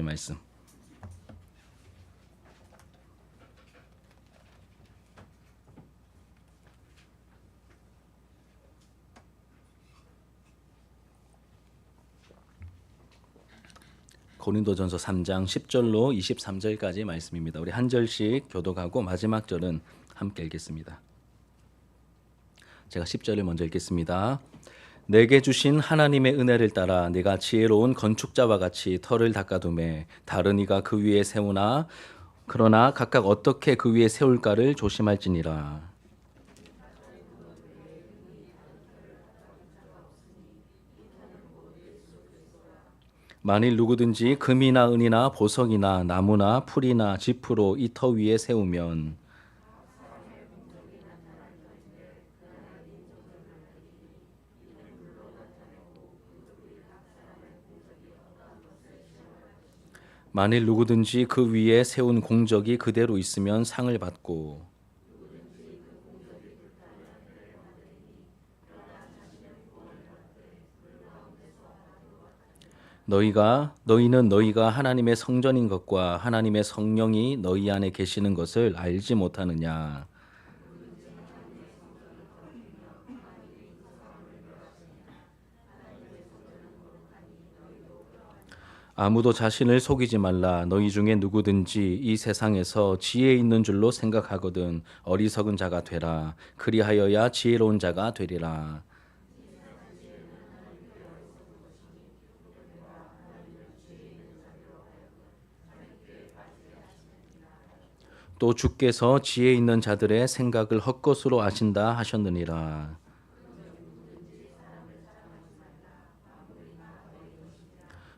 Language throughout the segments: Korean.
말씀. 고린도전서 3장 10절로 23절까지 말씀입니다. 우리 한 절씩 교독하고 마지막 절은 함께 읽겠습니다. 제가 10절을 먼저 읽겠습니다. 내게 주신 하나님의 은혜를 따라 네가 지혜로운 건축자와 같이 터를 닦아두매 다른 이가 그 위에 세우나 그러나 각각 어떻게 그 위에 세울까를 조심할지니라. 만일 누구든지 금이나 은이나 보석이나 나무나 풀이나 지프로 이 터 위에 세우면 만일 누구든지 그 위에 세운 공적이 그대로 있으면 상을 받고 너희는 너희가 하나님의 성전인 것과 하나님의 성령이 너희 안에 계시는 것을 알지 못하느냐. 아무도 자신을 속이지 말라. 너희 중에 누구든지 이 세상에서 지혜 있는 줄로 생각하거든 어리석은 자가 되라. 그리하여야 지혜로운 자가 되리라. 또 주께서 지혜 있는 자들의 생각을 헛것으로 아신다 하셨느니라.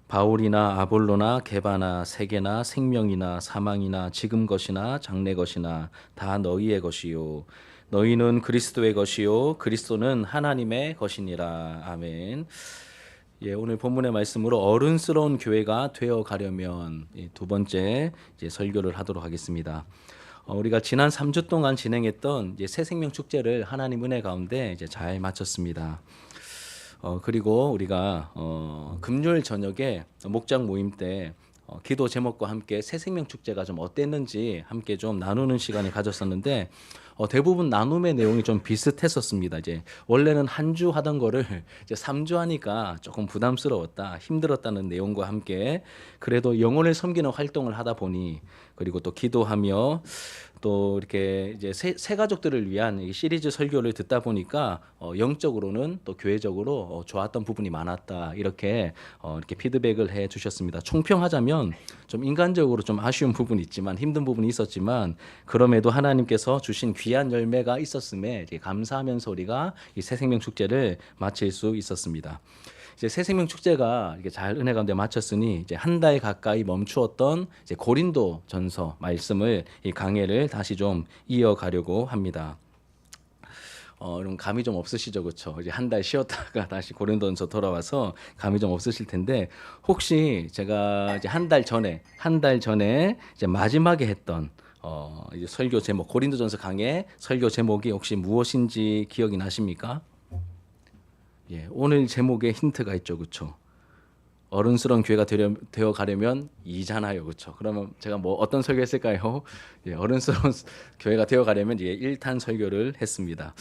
바울이나 아볼로나 게바나 세계나 생명이나 사망이나 지금 것이나 장래 것이나 다 너희의 것이요 너희는 그리스도의 것이요 그리스도는 하나님의 것이니라. 아멘. 예, 오늘 본문의 말씀으로 어른스러운 교회가 되어 가려면 두 번째 이제 설교를 하도록 하겠습니다. 우리가 지난 3주 동안 진행했던 이제 새 생명 축제를 하나님 은혜 가운데 이제 잘 마쳤습니다. 그리고 우리가 금요일 저녁에 목장 모임 때 기도 제목과 함께 새 생명 축제가 좀 어땠는지 함께 좀 나누는 시간을 가졌었는데 대부분 나눔의 내용이 좀 비슷했었습니다. 이제 원래는 한 주 하던 거를 이제 3주 하니까 조금 부담스러웠다, 힘들었다는 내용과 함께 그래도 영혼을 섬기는 활동을 하다 보니 그리고 또 기도하며 또 이렇게 이제 새 가족들을 위한 이 시리즈 설교를 듣다 보니까 영적으로는 또 교회적으로 좋았던 부분이 많았다 이렇게 피드백을 해 주셨습니다. 총평하자면 좀 인간적으로 좀 아쉬운 부분이 있지만 힘든 부분이 있었지만 그럼에도 하나님께서 주신 귀한 열매가 있었음에 감사하면서 우리가 이 새생명 축제를 마칠 수 있었습니다. 이제 새생명 축제가 이렇게 잘 은혜 가운데 마쳤으니 이제 한 달 가까이 멈추었던 이제 고린도 전서 말씀을 이 강해를 다시 좀 이어가려고 합니다. 그럼 감이 좀 없으시죠, 그렇죠? 이제 한 달 쉬었다가 다시 고린도전서 돌아와서 감이 좀 없으실 텐데 혹시 제가 이제 한 달 전에 이제 마지막에 했던 이제 설교 제목 고린도전서 강해 설교 제목이 혹시 무엇인지 기억이 나십니까? 예, 오늘 제목에 힌트가 있죠, 그렇죠? 어른스러운 교회가 되어 가려면 이잖아요, 그렇죠? 그러면 제가 뭐 어떤 설교했을까요? 예, 어른스러운 교회가 되어 가려면 예, 1탄 설교를 했습니다.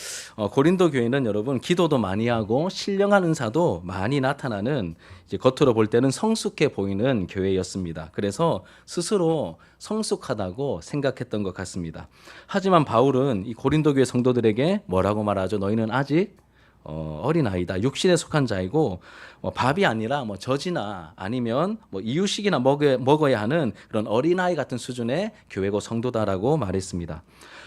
고린도 교회는 여러분 기도도 많이 하고 신령한 은사도 많이 나타나는 이제 겉으로 볼 때는 성숙해 보이는 교회였습니다. 그래서 스스로 성숙하다고 생각했던 것 같습니다. 하지만 바울은 이 고린도 교회 성도들에게 뭐라고 말하죠? 너희는 아직 어린아이다. 육신에 속한 자이고 밥이 아니라 젖이나 아니면 이유식이나 먹어야 하는 그런 어린아이 같은 수준의 교회고 성도다라고 말했습니다.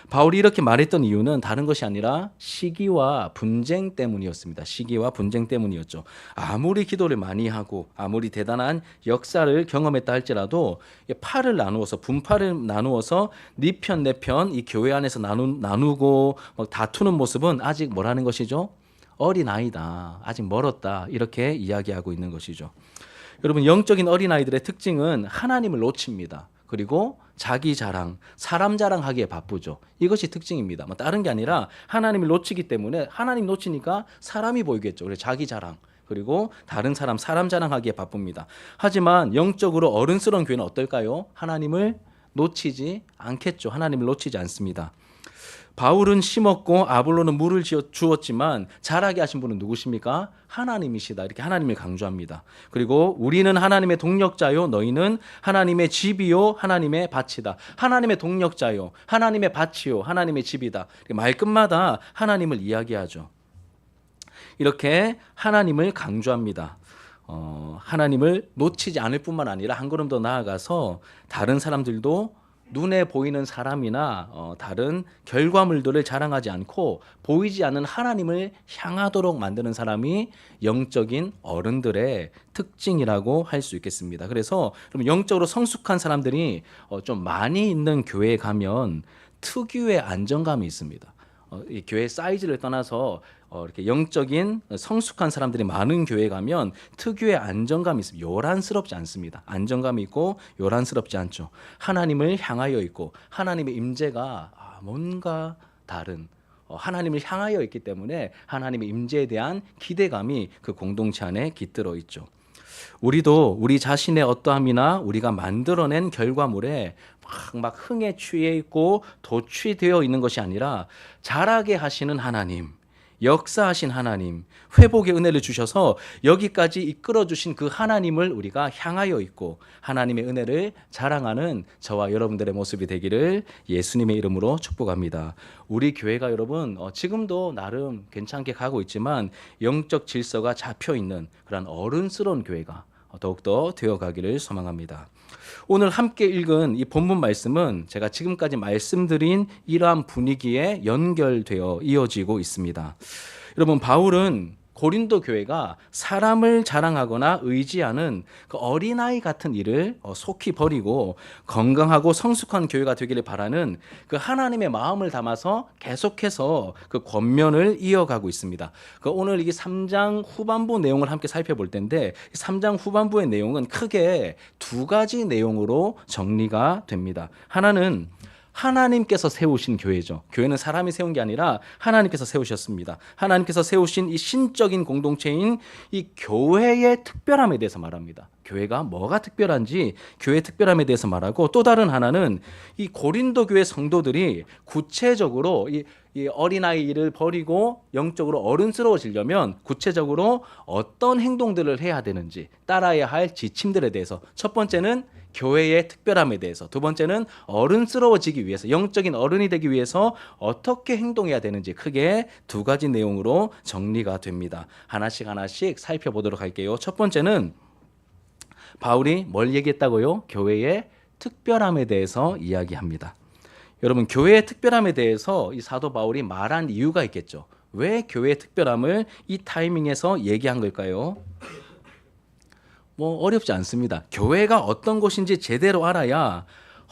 바울이 이렇게 말했던 이유는 다른 것이 아니라 시기와 분쟁 때문이었습니다. 시기와 분쟁 때문이었죠. 아무리 기도를 많이 하고 아무리 대단한 역사를 경험했다 할지라도 분파를 나누어서 네 편 내 편 이 교회 안에서 나누고 다투는 모습은 아직 뭐라는 것이죠? 어린아이다. 아직 멀었다. 이렇게 이야기하고 있는 것이죠. 여러분 영적인 어린아이들의 특징은 하나님을 놓칩니다. 그리고 자기 자랑, 사람 자랑하기에 바쁘죠. 이것이 특징입니다. 다른 게 아니라 하나님을 놓치기 때문에 하나님 놓치니까 사람이 보이겠죠. 그래서 자기 자랑. 그리고 다른 사람 자랑하기에 바쁩니다. 하지만 영적으로 어른스러운 교회는 어떨까요? 하나님을 놓치지 않겠죠. 하나님을 놓치지 않습니다. 바울은 심었고 아볼로는 물을 주었지만 자라게 하신 분은 누구십니까? 하나님이시다. 이렇게 하나님을 강조합니다. 그리고 우리는 하나님의 동력자요, 너희는 하나님의 집이요, 하나님의 밭이다. 하나님의 동력자요, 하나님의 밭이요, 하나님의 집이다. 말끝마다 하나님을 이야기하죠. 이렇게 하나님을 강조합니다. 하나님을 놓치지 않을 뿐만 아니라 한 걸음 더 나아가서 다른 사람들도 눈에 보이는 사람이나 다른 결과물들을 자랑하지 않고 보이지 않는 하나님을 향하도록 만드는 사람이 영적인 어른들의 특징이라고 할 수 있겠습니다. 그래서 영적으로 성숙한 사람들이 좀 많이 있는 교회에 가면 특유의 안정감이 있습니다. 이 교회 사이즈를 떠나서 이렇게 영적인 성숙한 사람들이 많은 교회에 가면 특유의 안정감이 있습니다. 요란스럽지 않습니다. 안정감이 있고 요란스럽지 않죠. 하나님을 향하여 있고 하나님의 임재가 뭔가 다른 하나님을 향하여 있기 때문에 하나님의 임재에 대한 기대감이 그 공동체 안에 깃들어 있죠. 우리도 우리 자신의 어떠함이나 우리가 만들어낸 결과물에 막 흥에 취해 있고 도취되어 있는 것이 아니라 자라게 하시는 하나님, 역사하신 하나님, 회복의 은혜를 주셔서 여기까지 이끌어 주신 그 하나님을 우리가 향하여 있고 하나님의 은혜를 자랑하는 저와 여러분들의 모습이 되기를 예수님의 이름으로 축복합니다. 우리 교회가 여러분 지금도 나름 괜찮게 가고 있지만 영적 질서가 잡혀 있는 그런 어른스러운 교회가 더욱더 되어가기를 소망합니다. 오늘 함께 읽은 이 본문 말씀은 제가 지금까지 말씀드린 이러한 분위기에 연결되어 이어지고 있습니다. 여러분, 바울은 고린도 교회가 사람을 자랑하거나 의지하는 그 어린아이 같은 일을 속히 버리고 건강하고 성숙한 교회가 되기를 바라는 그 하나님의 마음을 담아서 계속해서 그 권면을 이어가고 있습니다. 오늘 이 3장 후반부 내용을 함께 살펴볼 텐데 3장 후반부의 내용은 크게 두 가지 내용으로 정리가 됩니다. 하나는 하나님께서 세우신 교회죠. 교회는 사람이 세운 게 아니라 하나님께서 세우셨습니다. 하나님께서 세우신 이 신적인 공동체인 이 교회의 특별함에 대해서 말합니다. 교회가 뭐가 특별한지 교회의 특별함에 대해서 말하고, 또 다른 하나는 이 고린도 교회 성도들이 구체적으로 이 어린아이 일을 버리고 영적으로 어른스러워지려면 구체적으로 어떤 행동들을 해야 되는지, 따라야 할 지침들에 대해서, 첫 번째는 교회의 특별함에 대해서, 두 번째는 어른스러워지기 위해서, 영적인 어른이 되기 위해서 어떻게 행동해야 되는지 크게 두 가지 내용으로 정리가 됩니다. 하나씩 살펴보도록 할게요. 첫 번째는 바울이 뭘 얘기했다고요? 교회의 특별함에 대해서 이야기합니다. 여러분, 교회의 특별함에 대해서 이 사도 바울이 말한 이유가 있겠죠. 왜 교회의 특별함을 이 타이밍에서 얘기한 걸까요? 어렵지 않습니다. 교회가 어떤 곳인지 제대로 알아야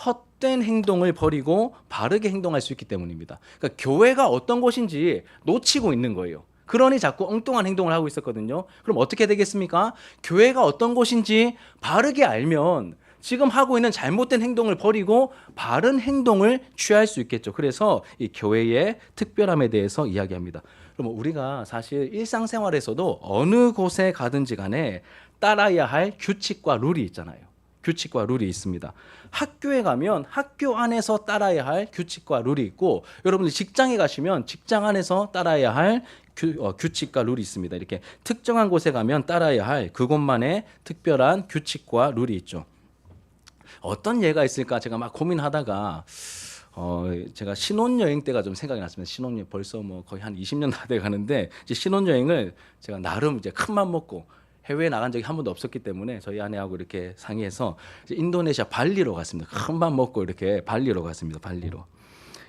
헛된 행동을 버리고 바르게 행동할 수 있기 때문입니다. 그러니까 교회가 어떤 곳인지 놓치고 있는 거예요. 그러니 자꾸 엉뚱한 행동을 하고 있었거든요. 그럼 어떻게 되겠습니까? 교회가 어떤 곳인지 바르게 알면 지금 하고 있는 잘못된 행동을 버리고 바른 행동을 취할 수 있겠죠. 그래서 이 교회의 특별함에 대해서 이야기합니다. 그럼 우리가 사실 일상생활에서도 어느 곳에 가든지 간에 따라야 할 규칙과 룰이 있잖아요. 규칙과 룰이 있습니다. 학교에 가면 학교 안에서 따라야 할 규칙과 룰이 있고, 여러분들 직장에 가시면 직장 안에서 따라야 할 규칙과 룰이 있습니다. 이렇게 특정한 곳에 가면 따라야 할 그곳만의 특별한 규칙과 룰이 있죠. 어떤 예가 있을까 제가 막 고민하다가 제가 신혼여행 때가 좀 생각이 났습니다. 신혼여행 벌써 거의 한 20년 다 돼 가는데, 이제 신혼여행을 제가 나름 이제 큰맘 먹고 해외에 나간 적이 한 번도 없었기 때문에 저희 아내하고 이렇게 상의해서 이제 인도네시아 발리로 갔습니다. 큰맘 먹고 이렇게 발리로 갔습니다. 발리로.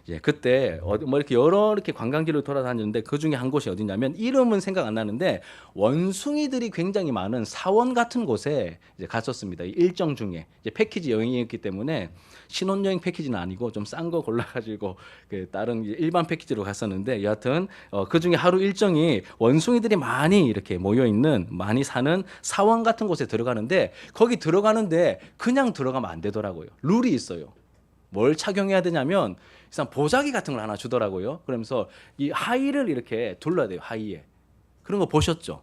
예, 그때 이렇게 여러 이렇게 관광지를 돌아다녔는데 그 중에 한 곳이 어디냐면, 이름은 생각 안 나는데 원숭이들이 굉장히 많은 사원 같은 곳에 이제 갔었습니다. 일정 중에 이제 패키지 여행이었기 때문에 신혼여행 패키지는 아니고 좀 싼 거 골라가지고 그 다른 일반 패키지로 갔었는데, 여하튼 그 중에 하루 일정이 원숭이들이 많이 이렇게 모여 있는, 많이 사는 사원 같은 곳에 들어가는데, 거기 들어가는데 그냥 들어가면 안 되더라고요. 룰이 있어요. 뭘 착용해야 되냐면 일단 보자기 같은 걸 하나 주더라고요. 그러면서 이 하의를 이렇게 둘러야 돼요. 하의에. 그런 거 보셨죠?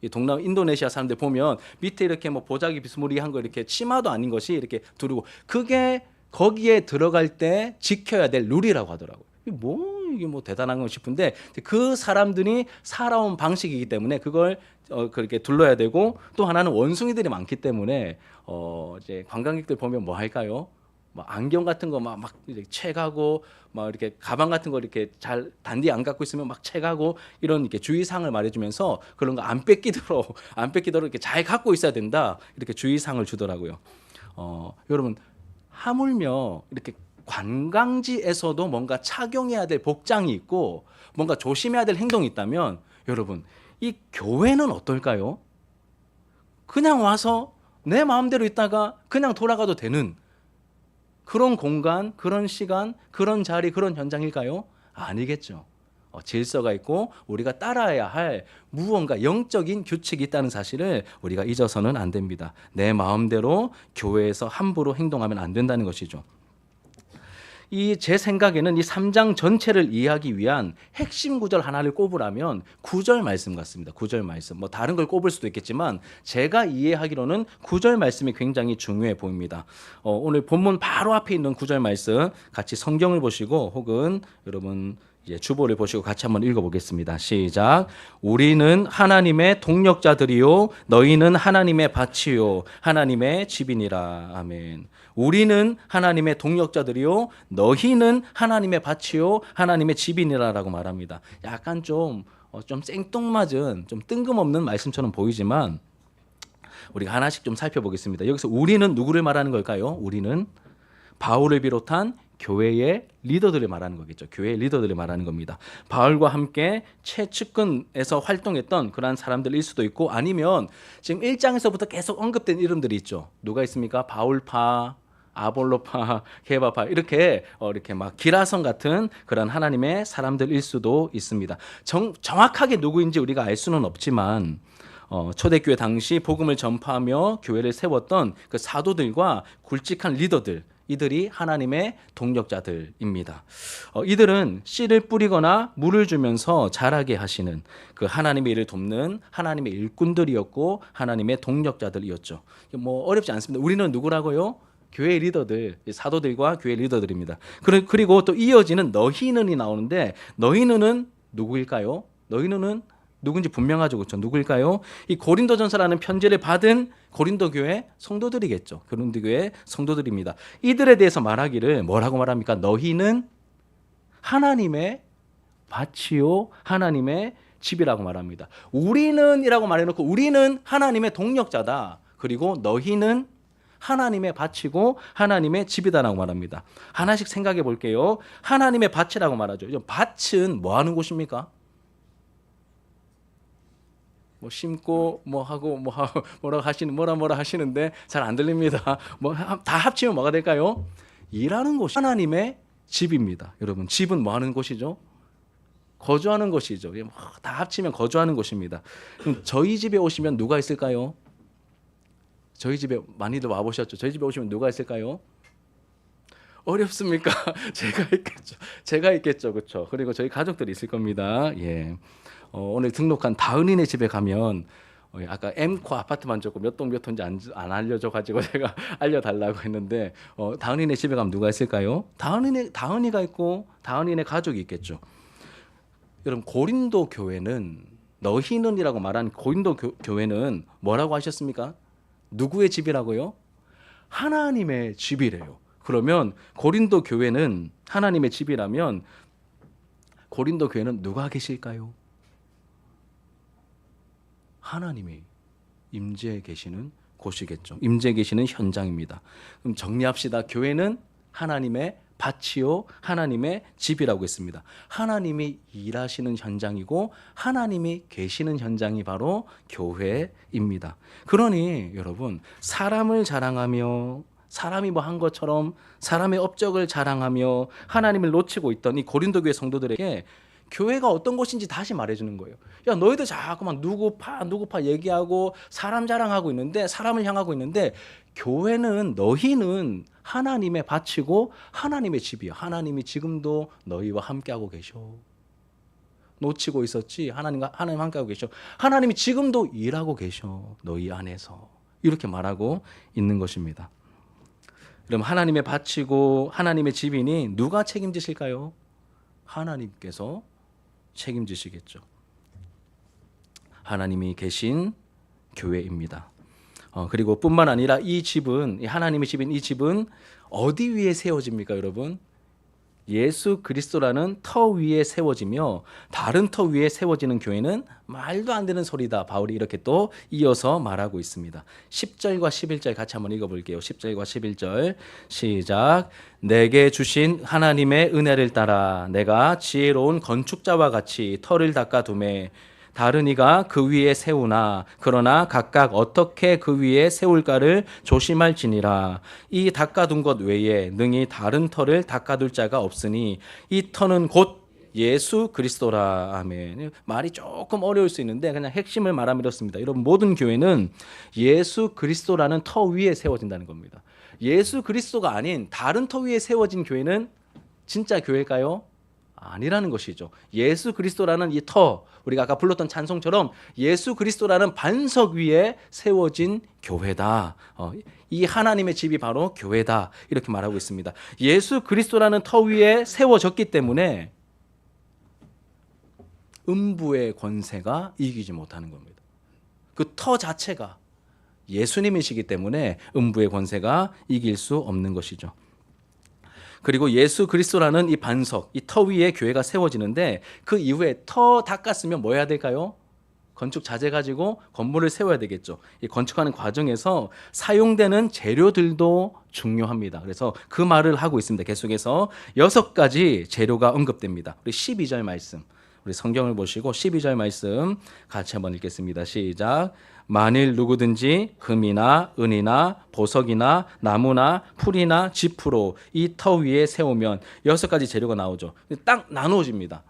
이 동남 인도네시아 사람들 보면 밑에 이렇게 뭐 보자기 비스무리한 거 이렇게 치마도 아닌 것이 이렇게 두르고 그게 거기에 들어갈 때 지켜야 될 룰이라고 하더라고요. 이게 뭐 대단한 거 싶은데 그 사람들이 살아온 방식이기 때문에 그걸 그렇게 둘러야 되고 또 하나는 원숭이들이 많기 때문에 이제 관광객들 보면 뭐 할까요? 막 안경 같은 거 막 채가고 막 이렇게 가방 같은 거 이렇게 잘 단디 안 갖고 있으면 막 채가고 이런 이렇게 주의사항을 말해주면서 그런 거 안 뺏기도록 이렇게 잘 갖고 있어야 된다 이렇게 주의사항을 주더라고요. 여러분 하물며 이렇게 관광지에서도 뭔가 착용해야 될 복장이 있고 뭔가 조심해야 될 행동이 있다면 여러분 이 교회는 어떨까요? 그냥 와서 내 마음대로 있다가 그냥 돌아가도 되는 그런 공간, 그런 시간, 그런 자리, 그런 현장일까요? 아니겠죠. 질서가 있고 우리가 따라야 할 무언가 영적인 규칙이 있다는 사실을 우리가 잊어서는 안 됩니다. 내 마음대로 교회에서 함부로 행동하면 안 된다는 것이죠. 제 생각에는 이 3장 전체를 이해하기 위한 핵심 구절 하나를 꼽으라면 9절 말씀 같습니다. 9절 말씀. 뭐 다른 걸 꼽을 수도 있겠지만 제가 이해하기로는 9절 말씀이 굉장히 중요해 보입니다. 오늘 본문 바로 앞에 있는 9절 말씀 같이 성경을 보시고 혹은 여러분 주보를 보시고 같이 한번 읽어보겠습니다. 시작. 우리는 하나님의 동력자들이요 너희는 하나님의 밭이요 하나님의 집이니라. 아멘. 우리는 하나님의 동력자들이요 너희는 하나님의 밭이요 하나님의 집이니라라고 말합니다. 약간 좀 생뚱맞은 좀 뜬금없는 말씀처럼 보이지만 우리가 하나씩 좀 살펴보겠습니다. 여기서 우리는 누구를 말하는 걸까요? 우리는 바울을 비롯한 교회의 리더들을 말하는 거겠죠. 교회의 리더들을 말하는 겁니다. 바울과 함께 최측근에서 활동했던 그러한 사람들일 수도 있고 아니면 지금 1장에서부터 계속 언급된 이름들이 있죠. 누가 있습니까? 바울파, 아볼로파, 게바파 이렇게 막 기라성 같은 그런 하나님의 사람들일 수도 있습니다. 정확하게 누구인지 우리가 알 수는 없지만 초대교회 당시 복음을 전파하며 교회를 세웠던 그 사도들과 굵직한 리더들 이들이 하나님의 동력자들입니다. 이들은 씨를 뿌리거나 물을 주면서 자라게 하시는 그 하나님의 일을 돕는 하나님의 일꾼들이었고 하나님의 동력자들이었죠. 뭐 어렵지 않습니다. 우리는 누구라고요? 교회 리더들, 사도들과 교회 리더들입니다. 그리고 또 이어지는 너희는이 나오는데 너희는은 누구일까요? 너희는은 누군지 분명하죠. 그렇죠? 누구일까요? 이 고린도전서라는 편지를 받은 고린도 교회 성도들이겠죠. 고린도 교회 성도들입니다. 이들에 대해서 말하기를 뭐라고 말합니까? 너희는 하나님의 밭이요 하나님의 집이라고 말합니다. 우리는이라고 말해놓고 우리는 하나님의 동력자다. 그리고 너희는 하나님의 밭이고 하나님의 집이다라고 말합니다. 하나씩 생각해 볼게요. 하나님의 밭이라고 말하죠. 밭은 뭐 하는 곳입니까? 뭐 심고 뭐 하고 뭐라 하시는데 잘 안 들립니다. 뭐 다 합치면 뭐가 될까요? 일하는 곳이 하나님의 집입니다. 여러분 집은 뭐 하는 곳이죠? 거주하는 곳이죠. 다 합치면 거주하는 곳입니다. 그럼 저희 집에 오시면 누가 있을까요? 저희 집에 많이들 와보셨죠? 저희 집에 오시면 누가 있을까요? 어렵습니까? 제가 있겠죠. 그렇죠? 그리고 저희 가족들이 있을 겁니다. 예. 오늘 등록한 다은이네 집에 가면 아까 M코 아파트만 적고 몇 동 몇 호인지 안 알려줘 가지고 제가 알려달라고 했는데 다은이네 집에 가면 누가 있을까요? 다은이가 있고 다은이네 가족이 있겠죠. 여러분 고린도 교회는 너희는이라고 말한 고린도 교회는 뭐라고 하셨습니까? 누구의 집이라고요? 하나님의 집이래요. 그러면 고린도 교회는 하나님의 집이라면 고린도 교회는 누가 계실까요? 하나님이 임재해 계시는 곳이겠죠. 임재해 계시는 현장입니다. 그럼 정리합시다. 교회는 하나님의 밭이요 하나님의 집이라고 했습니다. 하나님이 일하시는 현장이고 하나님이 계시는 현장이 바로 교회입니다. 그러니 여러분 사람을 자랑하며 사람이 뭐 한 것처럼 사람의 업적을 자랑하며 하나님을 놓치고 있던 이 고린도 교회 성도들에게 교회가 어떤 곳인지 다시 말해주는 거예요. 야 너희들 자꾸 막 누구파 얘기하고 사람 자랑하고 있는데 사람을 향하고 있는데 교회는 너희는 하나님의 밭이고 하나님의 집이야. 하나님이 지금도 너희와 함께하고 계셔. 놓치고 있었지. 하나님 함께하고 계셔. 하나님이 지금도 일하고 계셔. 너희 안에서. 이렇게 말하고 있는 것입니다. 그럼 하나님의 바치고 하나님의 집이니 누가 책임지실까요? 하나님께서 책임지시겠죠. 하나님이 계신 교회입니다. 그리고 뿐만 아니라 이 집은, 하나님의 집인 이 집은 어디 위에 세워집니까, 여러분? 예수 그리스도라는 터 위에 세워지며 다른 터 위에 세워지는 교회는 말도 안 되는 소리다. 바울이 이렇게 또 이어서 말하고 있습니다. 10절과 11절 같이 한번 읽어볼게요. 10절과 11절 시작. 내게 주신 하나님의 은혜를 따라 내가 지혜로운 건축자와 같이 터를 닦아두매 다른 이가 그 위에 세우나 그러나 각각 어떻게 그 위에 세울까를 조심할지니라. 이 닦아둔 것 외에 능히 다른 터를 닦아둘 자가 없으니 이 터는 곧 예수 그리스도라. 아멘. 말이 조금 어려울 수 있는데 그냥 핵심을 말하면 이렇습니다. 여러분, 모든 교회는 예수 그리스도라는 터 위에 세워진다는 겁니다. 예수 그리스도가 아닌 다른 터 위에 세워진 교회는 진짜 교회일까요? 아니라는 것이죠. 예수 그리스도라는 이 터, 우리가 아까 불렀던 찬송처럼 예수 그리스도라는 반석 위에 세워진 교회다. 이 하나님의 집이 바로 교회다. 이렇게 말하고 있습니다. 예수 그리스도라는 터 위에 세워졌기 때문에 음부의 권세가 이기지 못하는 겁니다. 그 터 자체가 예수님이시기 때문에 음부의 권세가 이길 수 없는 것이죠. 그리고 예수 그리스도라는 이 반석, 이 터 위에 교회가 세워지는데 그 이후에 터 닦았으면 뭐 해야 될까요? 건축 자재 가지고 건물을 세워야 되겠죠. 이 건축하는 과정에서 사용되는 재료들도 중요합니다. 그래서 그 말을 하고 있습니다. 계속해서 6가지 재료가 언급됩니다. 우리 12절 말씀, 우리 성경을 보시고 12절 말씀 같이 한번 읽겠습니다. 시작. 만일 누구든지 금이나 은이나 보석이나 나무나 풀이나 지프로 이 터 위에 세우면 6가지 재료가 나오죠. 딱 나누어집니다.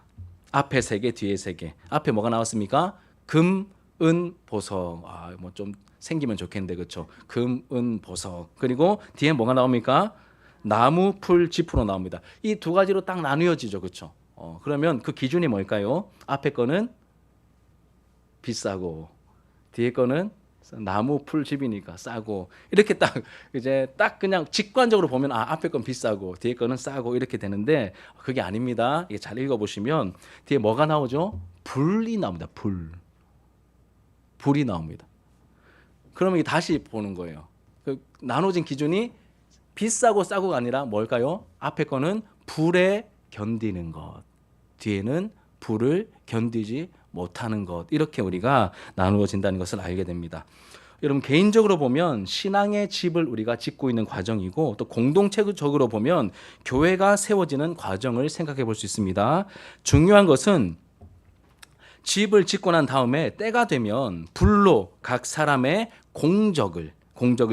앞에 3개, 뒤에 3개. 앞에 뭐가 나왔습니까? 금, 은, 보석. 뭐 좀 생기면 좋겠는데, 그렇죠? 금, 은, 보석. 그리고 뒤에 뭐가 나옵니까? 나무, 풀, 지프로 나옵니다. 이 2가지로 딱 나누어지죠, 그렇죠? 그러면 그 기준이 뭘까요? 앞에 거는 비싸고 뒤에 거는 나무 풀 집이니까 싸고, 이렇게 딱 이제 딱 그냥 직관적으로 보면 앞에 건 비싸고 뒤에 거는 싸고 이렇게 되는데 그게 아닙니다. 이게 잘 읽어보시면 뒤에 뭐가 나오죠? 불이 나옵니다. 불이 나옵니다. 그러면 다시 보는 거예요. 그 나눠진 기준이 비싸고 싸고가 아니라 뭘까요? 앞에 거는 불에 견디는 것, 뒤에는 불을 견디지 못하는 것, 이렇게 우리가 나누어진다는 것을 알게 됩니다. 여러분, 개인적으로 보면 신앙의 집을 우리가 짓고 있는 과정이고 또 공동체적으로 보면 교회가 세워지는 과정을 생각해 볼 수 있습니다. 중요한 것은 집을 짓고 난 다음에 때가 되면 불로 각 사람의 공적을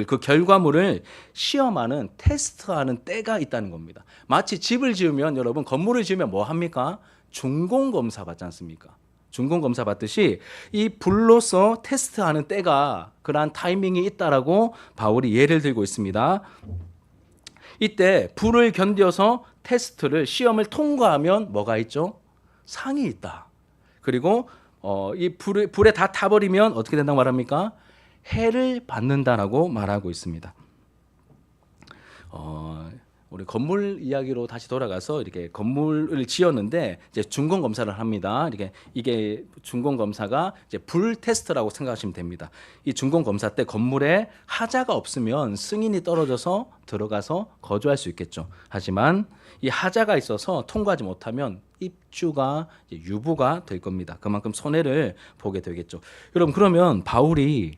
그 결과물을 시험하는, 테스트하는 때가 있다는 겁니다. 마치 집을 지으면, 여러분, 건물을 지으면 뭐 합니까? 준공검사 받지 않습니까? 준공검사 받듯이 이 불로서 테스트하는 때가, 그러한 타이밍이 있다라고 바울이 예를 들고 있습니다. 이때 불을 견뎌서 테스트를, 시험을 통과하면 뭐가 있죠? 상이 있다. 그리고 이 불에 다 타버리면 어떻게 된다고 말합니까? 해를 받는다라고 말하고 있습니다. 우리 건물 이야기로 다시 돌아가서 이렇게 건물을 지었는데 이제 준공 검사를 합니다. 이게 준공 검사가 이제 불 테스트라고 생각하시면 됩니다. 이 준공 검사 때 건물에 하자가 없으면 승인이 떨어져서 들어가서 거주할 수 있겠죠. 하지만 이 하자가 있어서 통과하지 못하면 입주가 유보가 될 겁니다. 그만큼 손해를 보게 되겠죠. 여러분, 그러면 바울이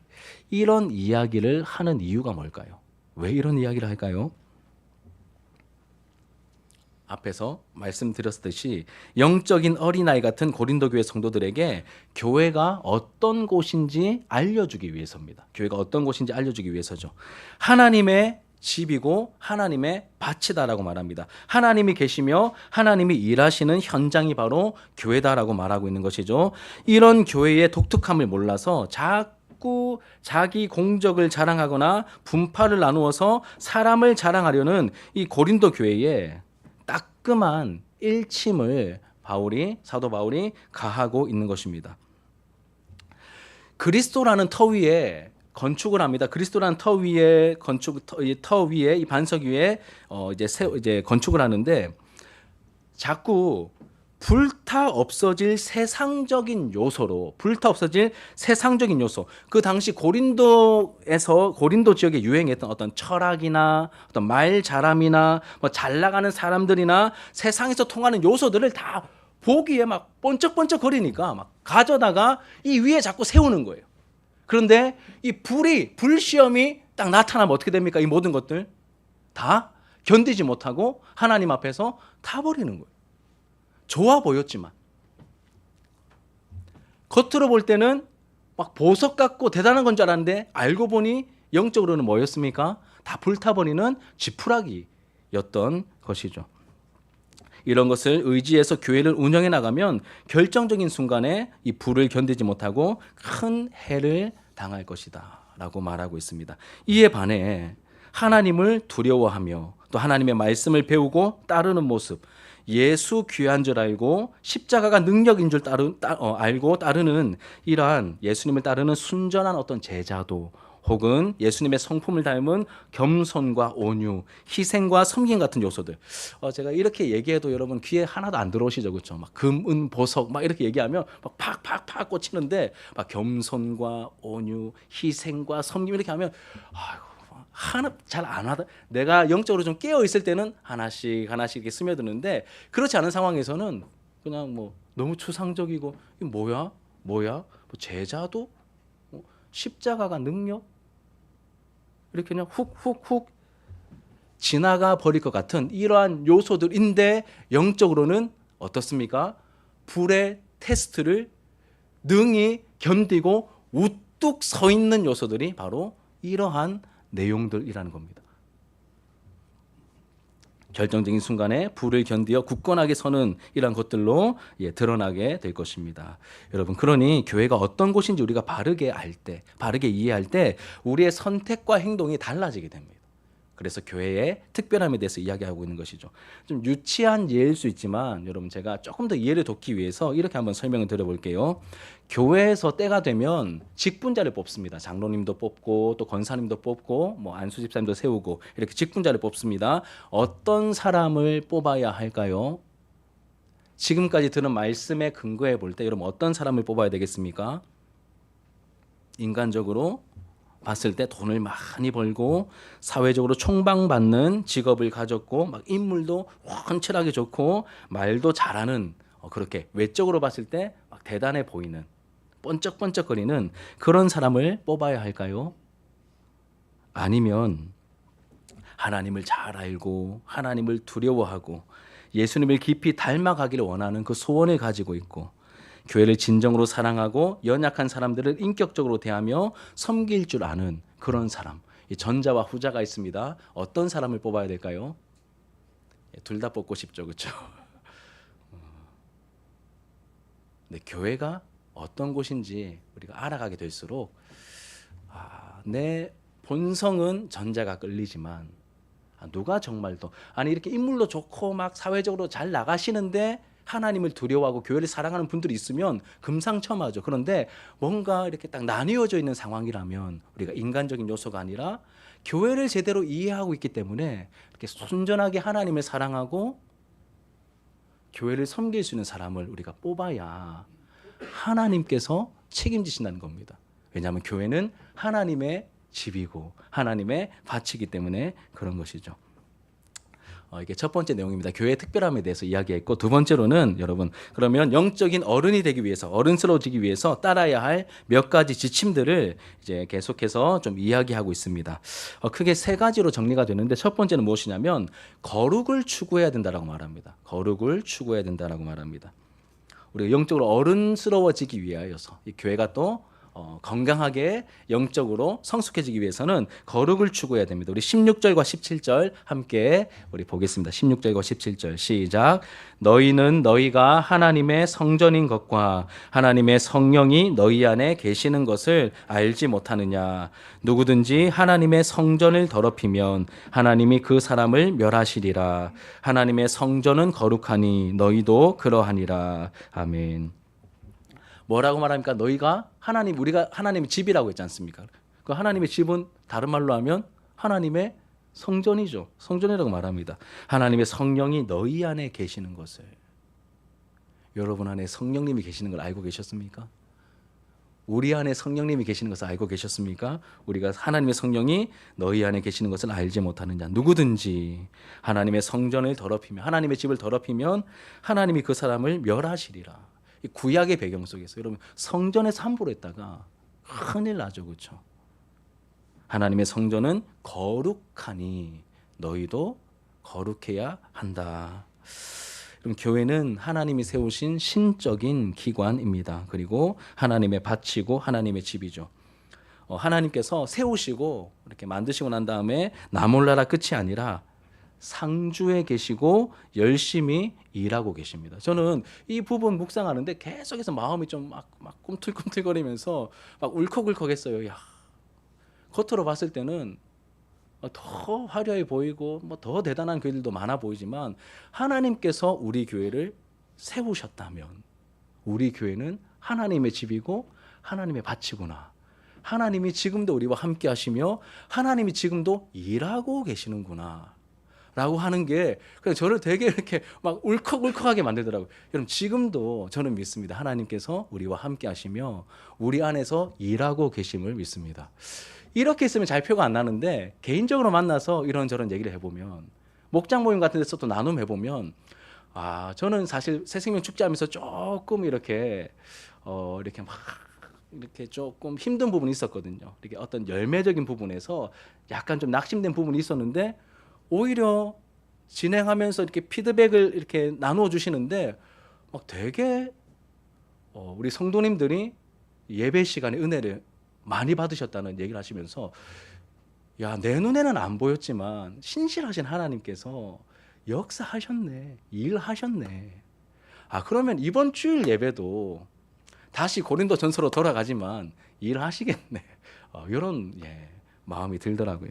이런 이야기를 하는 이유가 뭘까요? 왜 이런 이야기를 할까요? 앞에서 말씀드렸듯이 영적인 어린아이 같은 고린도 교회 성도들에게 교회가 어떤 곳인지 알려주기 위해서입니다. 교회가 어떤 곳인지 알려주기 위해서죠. 하나님의 집이고 하나님의 밭이다라고 말합니다. 하나님이 계시며 하나님이 일하시는 현장이 바로 교회다라고 말하고 있는 것이죠. 이런 교회의 독특함을 몰라서 자꾸 자기 공적을 자랑하거나 분파를 나누어서 사람을 자랑하려는 이 고린도 교회에 따끔한 일침을 사도 바울이 가하고 있는 것입니다. 그리스도라는 터 위에 건축을 합니다. 그리스도라는 터 위에 터 위에 이 반석 위에 이제 건축을 하는데 자꾸 불타 없어질 세상적인 요소, 그 당시 고린도 지역에 유행했던 어떤 철학이나 어떤 말 잘함이나 뭐 잘 나가는 사람들이나 세상에서 통하는 요소들을 다 보기에 막 번쩍번쩍 거리니까 막 가져다가 이 위에 자꾸 세우는 거예요. 그런데 이 불시험이 딱 나타나면 어떻게 됩니까? 이 모든 것들 다 견디지 못하고 하나님 앞에서 타버리는 거예요. 좋아 보였지만 겉으로 볼 때는 막 보석 같고 대단한 건 줄 알았는데 알고 보니 영적으로는 뭐였습니까? 다 불타버리는 지푸라기였던 것이죠. 이런 것을 의지해서 교회를 운영해 나가면 결정적인 순간에 이 불을 견디지 못하고 큰 해를 당할 것이다 라고 말하고 있습니다. 이에 반해 하나님을 두려워하며 또 하나님의 말씀을 배우고 따르는 모습, 예수 귀한 줄 알고 십자가가 능력인 줄 알고 따르는 이러한 예수님을 따르는 순전한 어떤 제자도 혹은 예수님의 성품을 닮은 겸손과 온유, 희생과 섬김 같은 요소들. 제가 이렇게 얘기해도 여러분 귀에 하나도 안 들어오시죠, 그렇죠? 막 금, 은, 보석 막 이렇게 얘기하면 막 팍팍팍 꽂히는데 막 겸손과 온유, 희생과 섬김 이렇게 하면 아이고. 하나 잘 안 하다. 내가 영적으로 좀 깨어 있을 때는 하나씩 이렇게 스며드는데 그렇지 않은 상황에서는 그냥 뭐 너무 추상적이고 이 뭐야? 뭐 제자도 십자가가 능력 이렇게 그냥 훅훅훅 지나가 버릴 것 같은 이러한 요소들인데 영적으로는 어떻습니까? 불의 테스트를 능히 견디고 우뚝 서 있는 요소들이 바로 이러한 내용들이라는 겁니다. 결정적인 순간에 불을 견디어 굳건하게 서는 이런 것들로 드러나게 될 것입니다. 여러분, 그러니 교회가 어떤 곳인지 우리가 바르게 이해할 때 우리의 선택과 행동이 달라지게 됩니다. 그래서 교회의 특별함에 대해서 이야기하고 있는 것이죠. 좀 유치한 예일 수 있지만 여러분 제가 조금 더 이해를 돕기 위해서 이렇게 한번 설명을 드려볼게요. 교회에서 때가 되면 직분자를 뽑습니다. 장로님도 뽑고 또 권사님도 뽑고 뭐 안수 집사님도 세우고 이렇게 직분자를 뽑습니다. 어떤 사람을 뽑아야 할까요? 지금까지 들은 말씀에 근거해 볼 때 여러분 어떤 사람을 뽑아야 되겠습니까? 인간적으로 봤을 때 돈을 많이 벌고 사회적으로 총방받는 직업을 가졌고 막 인물도 훤칠하게 좋고 말도 잘하는 그렇게 외적으로 봤을 때 막 대단해 보이는 번쩍번쩍거리는 그런 사람을 뽑아야 할까요? 아니면 하나님을 잘 알고 하나님을 두려워하고 예수님을 깊이 닮아가기를 원하는 그 소원을 가지고 있고 교회를 진정으로 사랑하고 연약한 사람들을 인격적으로 대하며 섬길 줄 아는 그런 사람. 이 전자와 후자가 있습니다. 어떤 사람을 뽑아야 될까요? 둘 다 뽑고 싶죠, 그렇죠? 근데 교회가 어떤 곳인지 우리가 알아가게 될수록 내 본성은 전자가 끌리지만 누가 정말 더 이렇게 인물도 좋고 막 사회적으로 잘 나가시는데 하나님을 두려워하고 교회를 사랑하는 분들이 있으면 금상첨화죠. 그런데 뭔가 이렇게 딱 나뉘어져 있는 상황이라면 우리가 인간적인 요소가 아니라 교회를 제대로 이해하고 있기 때문에 이렇게 순전하게 하나님을 사랑하고 교회를 섬길 수 있는 사람을 우리가 뽑아야 하나님께서 책임지신다는 겁니다. 왜냐하면 교회는 하나님의 집이고 하나님의 밭이기 때문에 그런 것이죠. 이게 첫 번째 내용입니다. 교회의 특별함에 대해서 이야기했고 두 번째로는 여러분 그러면 영적인 어른이 되기 위해서 어른스러워지기 위해서 따라야 할 몇 가지 지침들을 이제 계속해서 좀 이야기하고 있습니다. 크게 세 가지로 정리가 되는데 첫 번째는 무엇이냐면 거룩을 추구해야 된다라고 말합니다. 거룩을 추구해야 된다라고 말합니다. 우리가 영적으로 어른스러워지기 위하여서 이 교회가 또 건강하게 영적으로 성숙해지기 위해서는 거룩을 추구해야 됩니다. 우리 16절과 17절 함께 우리 보겠습니다. 16절과 17절 시작. 너희는 너희가 하나님의 성전인 것과 하나님의 성령이 너희 안에 계시는 것을 알지 못하느냐. 누구든지 하나님의 성전을 더럽히면 하나님이 그 사람을 멸하시리라. 하나님의 성전은 거룩하니 너희도 그러하니라. 아멘. 뭐라고 말합니까? 너희가 우리가 하나님의 집이라고 했지 않습니까? 그 하나님의 집은 다른 말로 하면 하나님의 성전이죠. 성전이라고 말합니다. 하나님의 성령이 너희 안에 계시는 것을. 여러분 안에 성령님이 계시는 걸 알고 계셨습니까? 우리 안에 성령님이 계시는 것을 알고 계셨습니까? 우리가 하나님의 성령이 너희 안에 계시는 것을 알지 못하느냐. 누구든지 하나님의 성전을 더럽히면, 하나님의 집을 더럽히면 하나님이 그 사람을 멸하시리라. 이 구약의 배경 속에서 여러분 성전에서 함부로 했다가 큰일 나죠. 그렇죠? 하나님의 성전은 거룩하니 너희도 거룩해야 한다. 그럼 교회는 하나님이 세우신 신적인 기관입니다. 그리고 하나님의 밭이고 하나님의 집이죠. 하나님께서 세우시고 이렇게 만드시고 난 다음에 나 몰라라 끝이 아니라 상주에 계시고 열심히 일하고 계십니다. 저는 이 부분 묵상하는데 계속해서 마음이 좀 막 꿈틀꿈틀거리면서 막 울컥울컥했어요. 야, 겉으로 봤을 때는 더 화려해 보이고 뭐 더 대단한 교회들도 많아 보이지만 하나님께서 우리 교회를 세우셨다면 우리 교회는 하나님의 집이고 하나님의 밭이구나. 하나님이 지금도 우리와 함께 하시며 하나님이 지금도 일하고 계시는구나. 라고 하는 게 저를 되게 이렇게 막 울컥울컥하게 만들더라고요. 여러분 지금도 저는 믿습니다. 하나님께서 우리와 함께 하시며 우리 안에서 일하고 계심을 믿습니다. 이렇게 있으면 잘 표가 안 나는데 개인적으로 만나서 이런저런 얘기를 해보면 목장 모임 같은 데서 또 나눔해보면 저는 사실 새생명 축제하면서 조금 이렇게 이렇게 막 이렇게 조금 힘든 부분이 있었거든요. 이렇게 어떤 열매적인 부분에서 약간 좀 낙심된 부분이 있었는데 오히려 진행하면서 이렇게 피드백을 이렇게 나누어 주시는데 막 되게 우리 성도님들이 예배 시간에 은혜를 많이 받으셨다는 얘기를 하시면서 야, 내 눈에는 안 보였지만 신실하신 하나님께서 역사하셨네, 일하셨네. 그러면 이번 주일 예배도 다시 고린도전서로 돌아가지만 일하시겠네. 이런 마음이 들더라고요.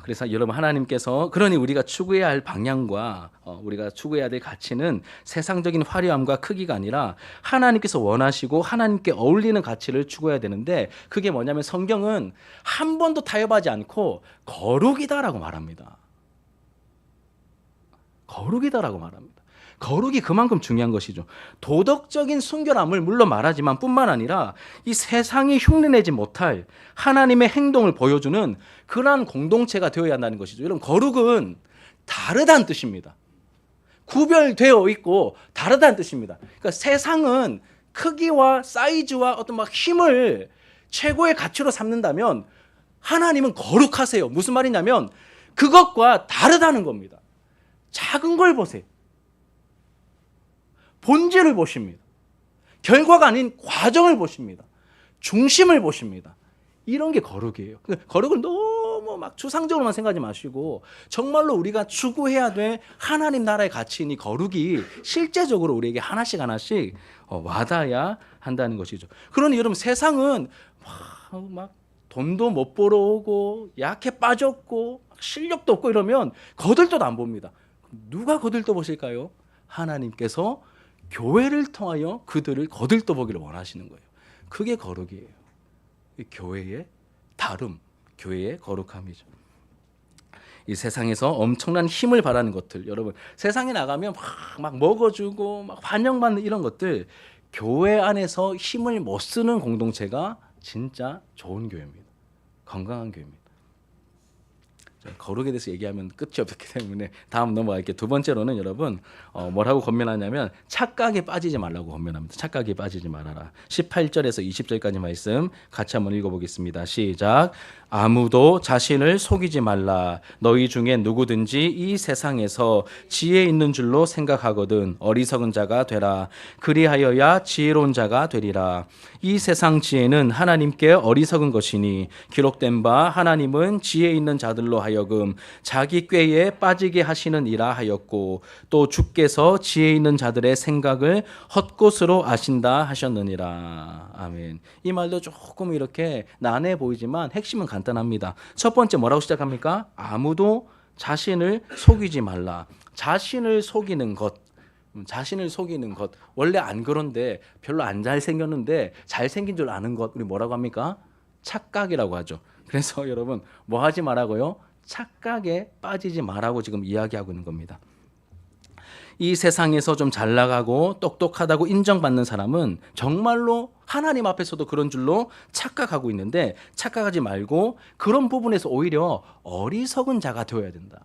그래서 여러분 하나님께서 그러니 우리가 추구해야 할 방향과 우리가 추구해야 될 가치는 세상적인 화려함과 크기가 아니라 하나님께서 원하시고 하나님께 어울리는 가치를 추구해야 되는데 그게 뭐냐면 성경은 한 번도 타협하지 않고 거룩이다라고 말합니다. 거룩이다라고 말합니다. 거룩이 그만큼 중요한 것이죠. 도덕적인 순결함을 물론 말하지만 뿐만 아니라 이 세상이 흉내내지 못할 하나님의 행동을 보여주는 그러한 공동체가 되어야 한다는 것이죠. 여러분 거룩은 다르다는 뜻입니다. 구별되어 있고 다르다는 뜻입니다. 그러니까 세상은 크기와 사이즈와 어떤 막 힘을 최고의 가치로 삼는다면 하나님은 거룩하세요. 무슨 말이냐면 그것과 다르다는 겁니다. 작은 걸 보세요. 본질을 보십니다. 결과가 아닌 과정을 보십니다. 중심을 보십니다. 이런 게 거룩이에요. 거룩을 너무 막 추상적으로만 생각하지 마시고 정말로 우리가 추구해야 될 하나님 나라의 가치인 이 거룩이 실제적으로 우리에게 하나씩 와닿아야 한다는 것이죠. 그러니 여러분 세상은 막 돈도 못 벌어오고 약해 빠졌고 실력도 없고 이러면 거들떠도 안 봅니다. 누가 거들떠 보실까요? 하나님께서 교회를 통하여 그들을 거들떠 보기를 원하시는 거예요. 그게 거룩이에요. 교회의 다름, 교회의 거룩함이죠. 이 세상에서 엄청난 힘을 바라는 것들, 여러분 세상에 나가면 막 먹어주고 막 환영받는 이런 것들, 교회 안에서 힘을 못 쓰는 공동체가 진짜 좋은 교회입니다. 건강한 교회입니다. 거룩에 대해서 얘기하면 끝이 없기 때문에 다음 넘어갈게요. 두 번째로는 여러분 뭐라고 권면하냐면 착각에 빠지지 말라고 권면합니다. 착각에 빠지지 말아라. 18절에서 20절까지 말씀 같이 한번 읽어보겠습니다. 시작. 아무도 자신을 속이지 말라. 너희 중에 누구든지 이 세상에서 지혜 있는 줄로 생각하거든 어리석은 자가 되라. 그리하여야 지혜로운 자가 되리라. 이 세상 지혜는 하나님께 어리석은 것이니 기록된 바 하나님은 지혜 있는 자들로 하여금 자기 꾀에 빠지게 하시는 이라 하였고 또 주께서 지혜 있는 자들의 생각을 헛것으로 아신다 하셨느니라. 아멘. 이 말도 조금 이렇게 난해 보이지만 핵심은 간단합니다. 첫 번째 뭐라고 시작합니까? 아무도 자신을 속이지 말라. 자신을 속이는 것. 자신을 속이는 것. 원래 안 그런데 별로 안 잘생겼는데 잘생긴 줄 아는 것. 우리 뭐라고 합니까? 착각이라고 하죠. 그래서 여러분 뭐 하지 말라고요? 착각에 빠지지 말라고 지금 이야기하고 있는 겁니다. 이 세상에서 좀 잘 나가고 똑똑하다고 인정받는 사람은 정말로 하나님 앞에서도 그런 줄로 착각하고 있는데 착각하지 말고 그런 부분에서 오히려 어리석은 자가 되어야 된다.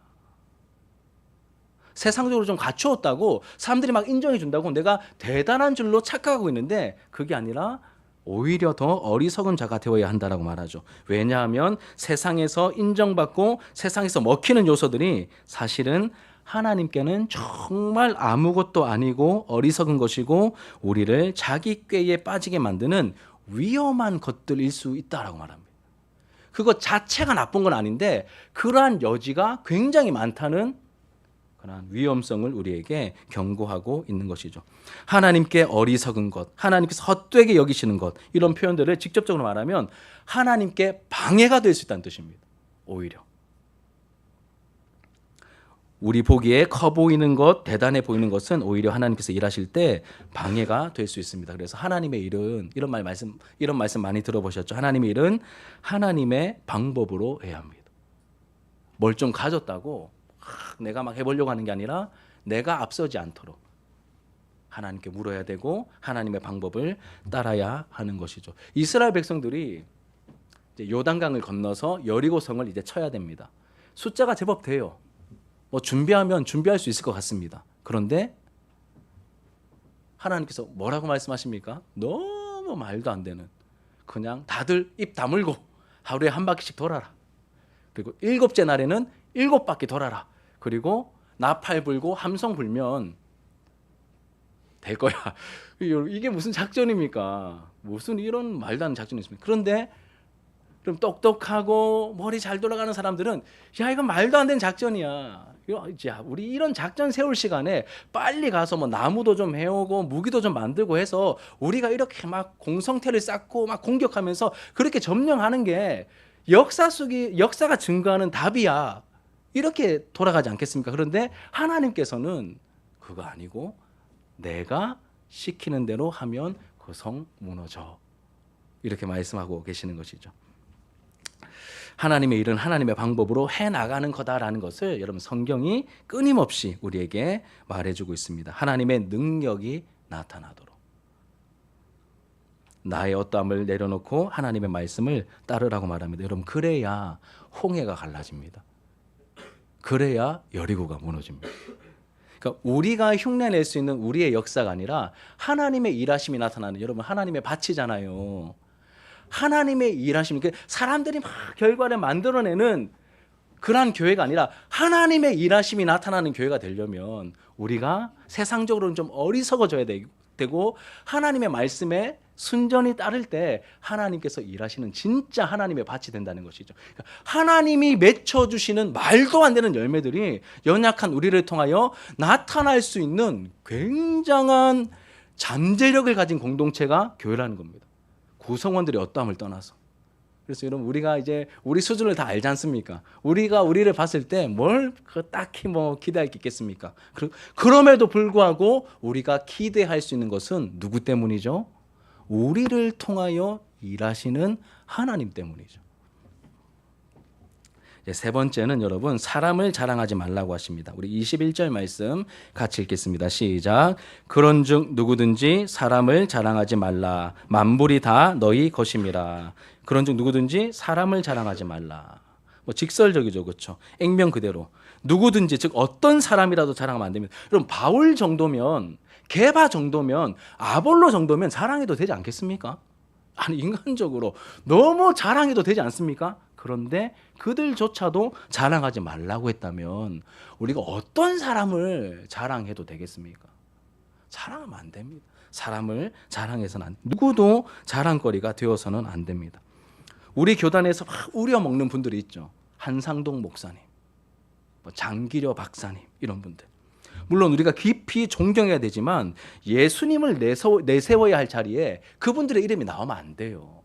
세상적으로 좀 갖추었다고 사람들이 막 인정해 준다고 내가 대단한 줄로 착각하고 있는데 그게 아니라 오히려 더 어리석은 자가 되어야 한다라고 말하죠. 왜냐하면 세상에서 인정받고 세상에서 먹히는 요소들이 사실은 하나님께는 정말 아무것도 아니고 어리석은 것이고 우리를 자기 꾀에 빠지게 만드는 위험한 것들일 수 있다라고 말합니다. 그것 자체가 나쁜 건 아닌데 그러한 여지가 굉장히 많다는 그런 위험성을 우리에게 경고하고 있는 것이죠. 하나님께 어리석은 것, 하나님께서 헛되게 여기시는 것 이런 표현들을 직접적으로 말하면 하나님께 방해가 될 수 있다는 뜻입니다. 오히려. 우리 보기에 커 보이는 것, 대단해 보이는 것은 오히려 하나님께서 일하실 때 방해가 될 수 있습니다. 그래서 하나님의 일은 이런 말씀 많이 들어보셨죠? 하나님의 일은 하나님의 방법으로 해야 합니다. 뭘 좀 가졌다고 내가 막 해보려고 하는 게 아니라 내가 앞서지 않도록 하나님께 물어야 되고 하나님의 방법을 따라야 하는 것이죠. 이스라엘 백성들이 이제 요단강을 건너서 여리고성을 이제 쳐야 됩니다. 숫자가 제법 돼요. 뭐 준비하면 준비할 수 있을 것 같습니다. 그런데 하나님께서 뭐라고 말씀하십니까? 너무 말도 안 되는 그냥 다들 입 다물고 하루에 한 바퀴씩 돌아라. 그리고 7째 날에는 7바퀴 돌아라. 그리고 나팔 불고 함성 불면 될 거야. 이게 무슨 작전입니까? 무슨 이런 말도 안 되는 작전이 있습니까? 그런데 좀 똑똑하고 머리 잘 돌아가는 사람들은 야 이건 말도 안 되는 작전이야. 야, 우리 이런 작전 세울 시간에 빨리 가서 뭐 나무도 좀 해오고 무기도 좀 만들고 해서 우리가 이렇게 막 공성태를 쌓고 막 공격하면서 그렇게 점령하는 게 역사가 증거하는 답이야. 이렇게 돌아가지 않겠습니까? 그런데 하나님께서는 그거 아니고 내가 시키는 대로 하면 그 성 무너져. 이렇게 말씀하고 계시는 것이죠. 하나님의 일은 하나님의 방법으로 해나가는 거다라는 것을 여러분 성경이 끊임없이 우리에게 말해주고 있습니다. 하나님의 능력이 나타나도록. 나의 어떠함을 내려놓고 하나님의 말씀을 따르라고 말합니다. 여러분 그래야 홍해가 갈라집니다. 그래야 여리고가 무너집니다. 그러니까 우리가 흉내낼 수 있는 우리의 역사가 아니라 하나님의 일하심이 나타나는 여러분 하나님의 밭이잖아요. 하나님의 일하심, 사람들이 막 결과를 만들어내는 그러한 교회가 아니라 하나님의 일하심이 나타나는 교회가 되려면 우리가 세상적으로는 좀 어리석어져야 되고 하나님의 말씀에 순전히 따를 때 하나님께서 일하시는 진짜 하나님의 밭이 된다는 것이죠. 그러니까 하나님이 맺혀주시는 말도 안 되는 열매들이 연약한 우리를 통하여 나타날 수 있는 굉장한 잠재력을 가진 공동체가 교회라는 겁니다. 구성원들이 어떠함을 떠나서. 그래서 여러분 우리가 이제 우리 수준을 다 알지 않습니까? 우리가 우리를 봤을 때 뭘 딱히 뭐 기대할 게 있겠습니까? 그럼에도 불구하고 우리가 기대할 수 있는 것은 누구 때문이죠? 우리를 통하여 일하시는 하나님 때문이죠. 세 번째는 여러분 사람을 자랑하지 말라고 하십니다. 우리 21절 말씀 같이 읽겠습니다. 시작. 그런즉 누구든지 사람을 자랑하지 말라. 만물이 다 너희 것임이라. 그런즉 누구든지 사람을 자랑하지 말라. 뭐 직설적이죠, 그렇죠? 액면 그대로 누구든지 즉 어떤 사람이라도 자랑하면 안 됩니다. 그럼 바울 정도면, 게바 정도면, 아볼로 정도면 자랑해도 되지 않겠습니까? 아니 인간적으로 너무 자랑해도 되지 않습니까? 그런데 그들조차도 자랑하지 말라고 했다면 우리가 어떤 사람을 자랑해도 되겠습니까? 자랑하면 안 됩니다. 사람을 자랑해서는 누구도 자랑거리가 되어서는 안 됩니다. 우리 교단에서 막 우려먹는 분들이 있죠. 한상동 목사님, 장기려 박사님 이런 분들. 물론 우리가 깊이 존경해야 되지만 예수님을 내세워야 할 자리에 그분들의 이름이 나오면 안 돼요.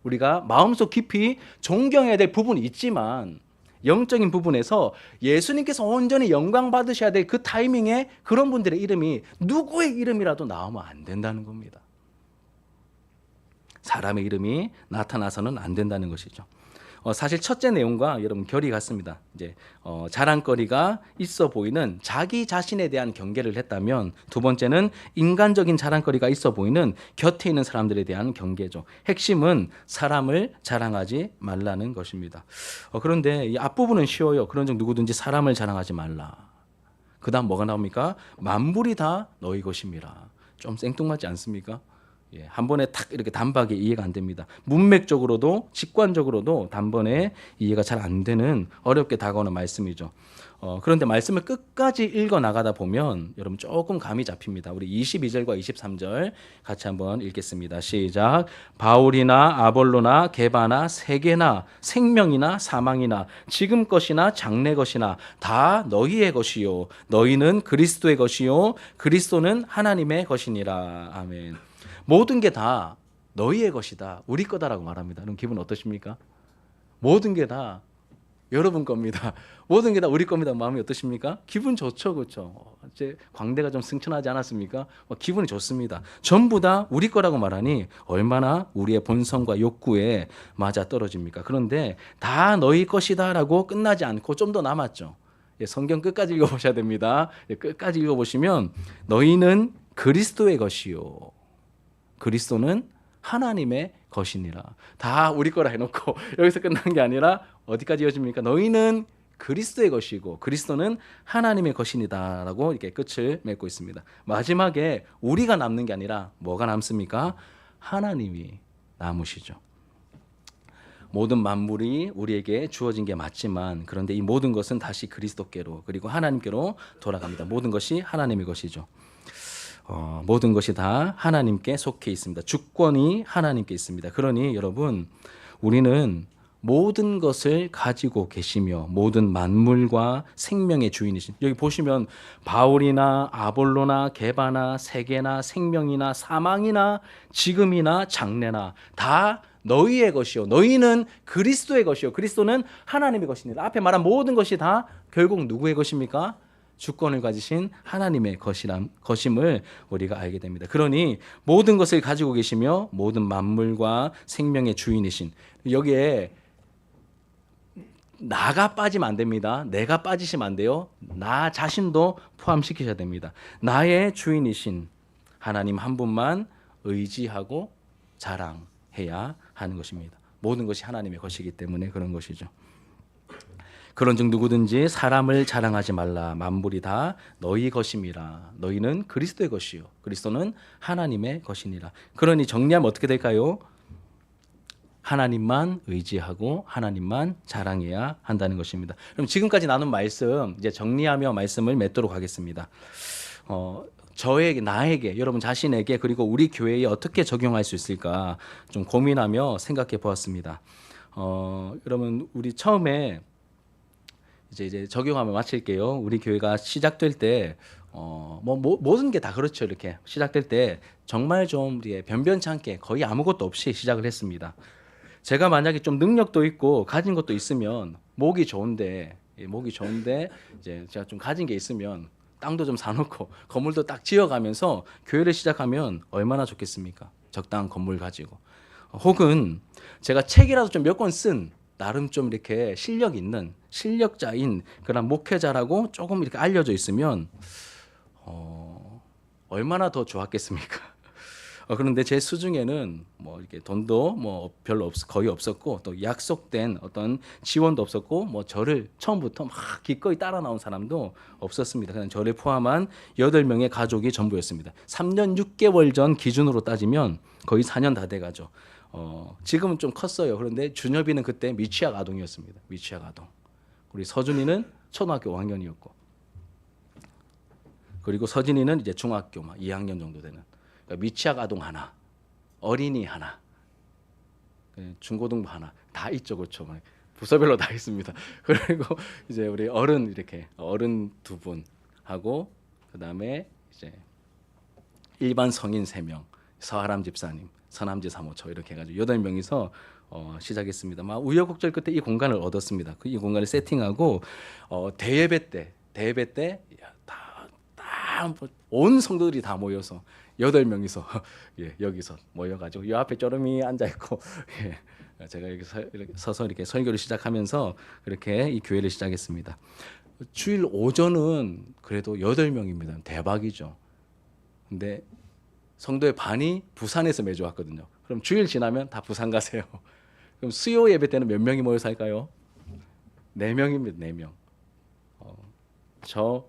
우리가 마음속 깊이 존경해야 될 부분이 있지만 영적인 부분에서 예수님께서 온전히 영광 받으셔야 될 그 타이밍에 그런 분들의 이름이 누구의 이름이라도 나오면 안 된다는 겁니다. 사람의 이름이 나타나서는 안 된다는 것이죠. 사실 첫째 내용과 여러분 결이 같습니다. 이제 자랑거리가 있어 보이는 자기 자신에 대한 경계를 했다면, 두 번째는 인간적인 자랑거리가 있어 보이는 곁에 있는 사람들에 대한 경계죠. 핵심은 사람을 자랑하지 말라는 것입니다. 그런데 이 앞부분은 쉬워요. 그런즉 누구든지 사람을 자랑하지 말라. 그 다음 뭐가 나옵니까? 만물이 다 너희 것임이라. 좀 생뚱맞지 않습니까? 한 번에 탁 이렇게 단박에 이해가 안 됩니다. 문맥적으로도 직관적으로도 단번에 이해가 잘 안 되는 어렵게 다가오는 말씀이죠. 그런데 말씀을 끝까지 읽어 나가다 보면 여러분 조금 감이 잡힙니다. 우리 22절과 23절 같이 한번 읽겠습니다. 시작. 바울이나 아볼로나 게바나 세계나 생명이나 사망이나 지금 것이나 장래 것이나 다 너희의 것이요 너희는 그리스도의 것이요 그리스도는 하나님의 것이니라. 아멘. 모든 게 다 너희의 것이다, 우리 거다라고 말합니다. 그럼 기분 어떠십니까? 모든 게 다 여러분 겁니다. 모든 게 다 우리 겁니다. 마음이 어떠십니까? 기분 좋죠, 그렇죠? 이제 광대가 좀 승천하지 않았습니까? 기분이 좋습니다. 전부 다 우리 거라고 말하니 얼마나 우리의 본성과 욕구에 맞아 떨어집니까? 그런데 다 너희 것이다라고 끝나지 않고 좀 더 남았죠. 성경 끝까지 읽어보셔야 됩니다. 끝까지 읽어보시면 너희는 그리스도의 것이요 그리스도는 하나님의 것이니라. 다 우리 거라 해놓고 여기서 끝난 게 아니라 어디까지 이어집니까? 너희는 그리스도의 것이고 그리스도는 하나님의 것이니다 라고 이렇게 끝을 맺고 있습니다. 마지막에 우리가 남는 게 아니라 뭐가 남습니까? 하나님이 남으시죠. 모든 만물이 우리에게 주어진 게 맞지만 그런데 이 모든 것은 다시 그리스도께로 그리고 하나님께로 돌아갑니다. 모든 것이 하나님의 것이죠. 모든 것이 다 하나님께 속해 있습니다. 주권이 하나님께 있습니다. 그러니 여러분 우리는 모든 것을 가지고 계시며 모든 만물과 생명의 주인이신, 여기 보시면 바울이나 아볼로나 게바나 세계나 생명이나 사망이나 지금이나 장래나 다 너희의 것이요 너희는 그리스도의 것이요 그리스도는 하나님의 것이니라. 앞에 말한 모든 것이 다 결국 누구의 것입니까? 주권을 가지신 하나님의 것임을 우리가 알게 됩니다. 그러니 모든 것을 가지고 계시며 모든 만물과 생명의 주인이신, 여기에 나가 빠지면 안 됩니다. 내가 빠지시면 안 돼요. 나 자신도 포함시키셔야 됩니다. 나의 주인이신 하나님 한 분만 의지하고 자랑해야 하는 것입니다. 모든 것이 하나님의 것이기 때문에 그런 것이죠. 그런즉 누구든지 사람을 자랑하지 말라. 만물이 다 너희 것임이라. 너희는 그리스도의 것이요 그리스도는 하나님의 것이니라. 그러니 정리하면 어떻게 될까요? 하나님만 의지하고 하나님만 자랑해야 한다는 것입니다. 그럼 지금까지 나눈 말씀 이제 정리하며 말씀을 맺도록 하겠습니다. 저에게, 나에게, 여러분 자신에게 그리고 우리 교회에 어떻게 적용할 수 있을까 좀 고민하며 생각해 보았습니다. 여러분 우리 처음에 이제 적용하면 마칠게요. 우리 교회가 시작될 때 모든 게 다 그렇죠. 이렇게 시작될 때 정말 좀 변변치 않게 거의 아무것도 없이 시작을 했습니다. 제가 만약에 좀 능력도 있고 가진 것도 있으면 목이 좋은데 이제 제가 좀 가진 게 있으면 땅도 좀 사놓고 건물도 딱 지어가면서 교회를 시작하면 얼마나 좋겠습니까? 적당한 건물 가지고. 혹은 제가 책이라도 좀 몇 권 쓴 나름 좀 이렇게 실력 있는 실력자인 그런 목회자라고 조금 이렇게 알려져 있으면 얼마나 더 좋았겠습니까? 그런데 제 수중에는 뭐 이렇게 돈도 뭐 별로 거의 없었고 또 약속된 어떤 지원도 없었고 뭐 저를 처음부터 막 기꺼이 따라 나온 사람도 없었습니다. 그냥 저를 포함한 8명의 가족이 전부였습니다. 3년 6개월 전 기준으로 따지면 거의 4년 다 돼가죠. 지금은 좀 컸어요. 그런데 준엽이는 그때 미취학 아동이었습니다. 미취학 아동. 우리 서준이는 초등학교 5학년이었고, 그리고 서진이는 이제 중학교 막 2학년 정도 되는. 그러니까 미취학 아동 하나, 어린이 하나, 중고등부 하나, 다 있죠, 그렇죠. 부서별로 다 있습니다. 그리고 이제 우리 어른 이렇게 어른 2분 하고, 그다음에 이제 일반 성인 3명, 서하람 집사님, 서남지 사모처 이렇게 해가지고 8명이서 시작했습니다. 막 우여곡절 끝에 이 공간을 얻었습니다. 이 공간을 세팅하고 대예배 때 온 성도들이 다 모여서 8명이서 예, 여기서 모여가지고 이 앞에 쪼름이 앉아 있고 예, 제가 여기 이렇게 서서 이렇게 설교를 시작하면서 그렇게 이 교회를 시작했습니다. 주일 오전은 그래도 8명입니다. 대박이죠. 근데 성도의 반이 부산에서 매주 왔거든요. 그럼 주일 지나면 다 부산 가세요. 그럼 수요 예배 때는 몇 명이 모여서 할까요? 4명입니다. 4명. 저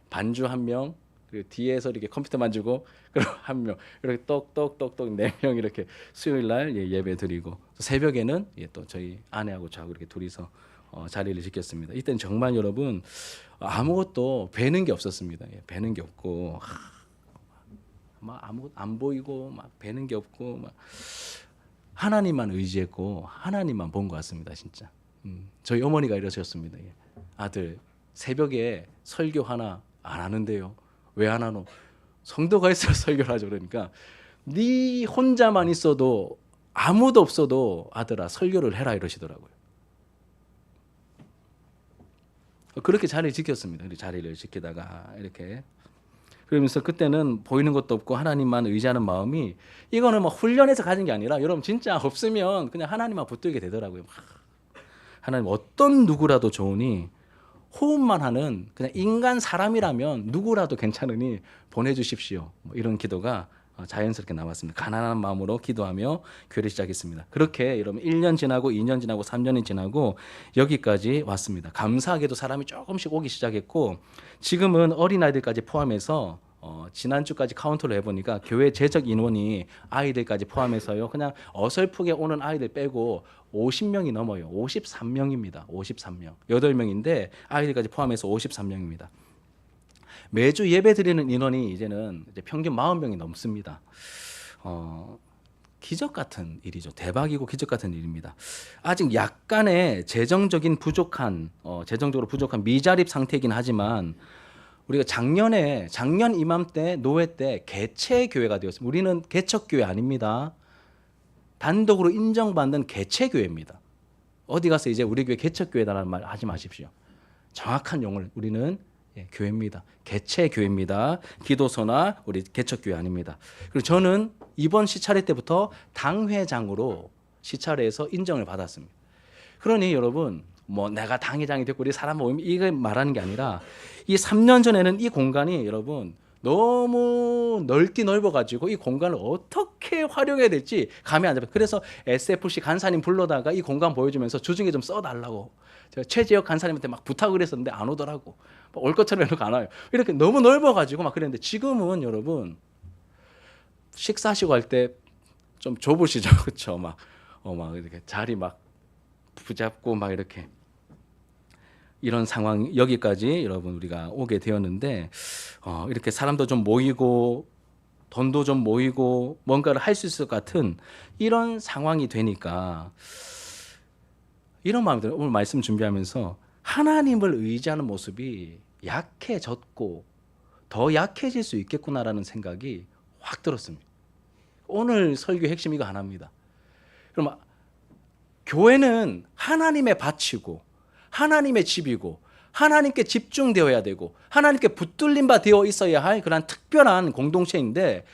반주 1명, 그리고 뒤에서 이렇게 컴퓨터 만지고 그럼 1명, 이렇게 똑똑똑똑 4명 이렇게 수요일 날 예배 드리고, 새벽에는 또 저희 아내하고 저하고 이렇게 둘이서 자리를 지켰습니다. 이때는 정말 여러분 아무것도 배는 게 없었습니다. 배는 게 없고 막 아무것도 안 보이고 막 배는 게 없고 막 하나님만 의지했고 하나님만 본 것 같습니다. 진짜. 저희 어머니가 이러셨습니다. 아들 새벽에 설교 하나 안 하는데요. 왜 안 하노? 성도가 있어야 설교를 하죠. 그러니까 네 혼자만 있어도 아무도 없어도 아들아 설교를 해라 이러시더라고요. 그렇게 자리를 지켰습니다. 자리를 지키다가 이렇게 그러면서 그때는 보이는 것도 없고 하나님만 의지하는 마음이, 이거는 뭐 훈련해서 가진 게 아니라 여러분 진짜 없으면 그냥 하나님만 붙들게 되더라고요. 하나님 어떤 누구라도 좋으니 호흡만 하는 그냥 인간 사람이라면 누구라도 괜찮으니 보내주십시오. 뭐 이런 기도가 자연스럽게 나왔습니다. 가난한 마음으로 기도하며 교회를 시작했습니다. 그렇게 여러분 1년 지나고 2년 지나고 3년이 지나고 여기까지 왔습니다. 감사하게도 사람이 조금씩 오기 시작했고, 지금은 어린아이들까지 포함해서 지난주까지 카운트를 해보니까 교회 재적 인원이 아이들까지 포함해서요, 그냥 어설프게 오는 아이들 빼고 50명이 넘어요. 53명입니다. 53명. 8명인데 아이들까지 포함해서 53명입니다. 매주 예배 드리는 인원이 이제는 이제 평균 40명이 넘습니다. 기적 같은 일이죠. 대박이고 기적 같은 일입니다. 아직 약간의 재정적으로 부족한 미자립 상태이긴 하지만, 우리가 작년 이맘때 노회 때 개체 교회가 되었습니다. 우리는 개척 교회 아닙니다. 단독으로 인정받는 개체 교회입니다. 어디 가서 이제 우리 교회 개척 교회다라는 말 하지 마십시오. 정확한 용어를, 우리는 교회입니다. 개체 교회입니다. 기도소나 우리 개척 교회 아닙니다. 그리고 저는 이번 시차례 때부터 당회장으로 시차례에서 인정을 받았습니다. 그러니 여러분 뭐 내가 당회장이 됐고 우리 사람 모임 이거 말하는 게 아니라, 이 3년 전에는 이 공간이 여러분 너무 넓어가지고 이 공간을 어떻게 활용해야 될지 감이 안 잡혀요. 그래서 SFC 간사님 불러다가 이 공간 보여주면서 주중에 좀 써달라고 제가 최재혁 간사님한테 막 부탁을 했었는데 안 오더라고. 올 것처럼 해놓고 안 와요. 이렇게 너무 넓어가지고 막 그랬는데, 지금은 여러분 식사하시고 할 때 좀 좁으시죠, 그렇죠? 막 이렇게 자리 막 붙잡고 막 이렇게 이런 상황, 여기까지 여러분 우리가 오게 되었는데, 이렇게 사람도 좀 모이고 돈도 좀 모이고 뭔가를 할 수 있을 것 같은 이런 상황이 되니까 이런 마음이 들어요. 오늘 말씀 준비하면서 하나님을 의지하는 모습이 약해졌고 더 약해질 수 있겠구나라는 생각이 확 들었습니다. 오늘 설교의 핵심 이거 하나입니다. 그럼 교회는 하나님의 밭이고 하나님의 집이고 하나님께 집중되어야 되고 하나님께 붙들린 바 되어 있어야 할 그런 특별한 공동체인데,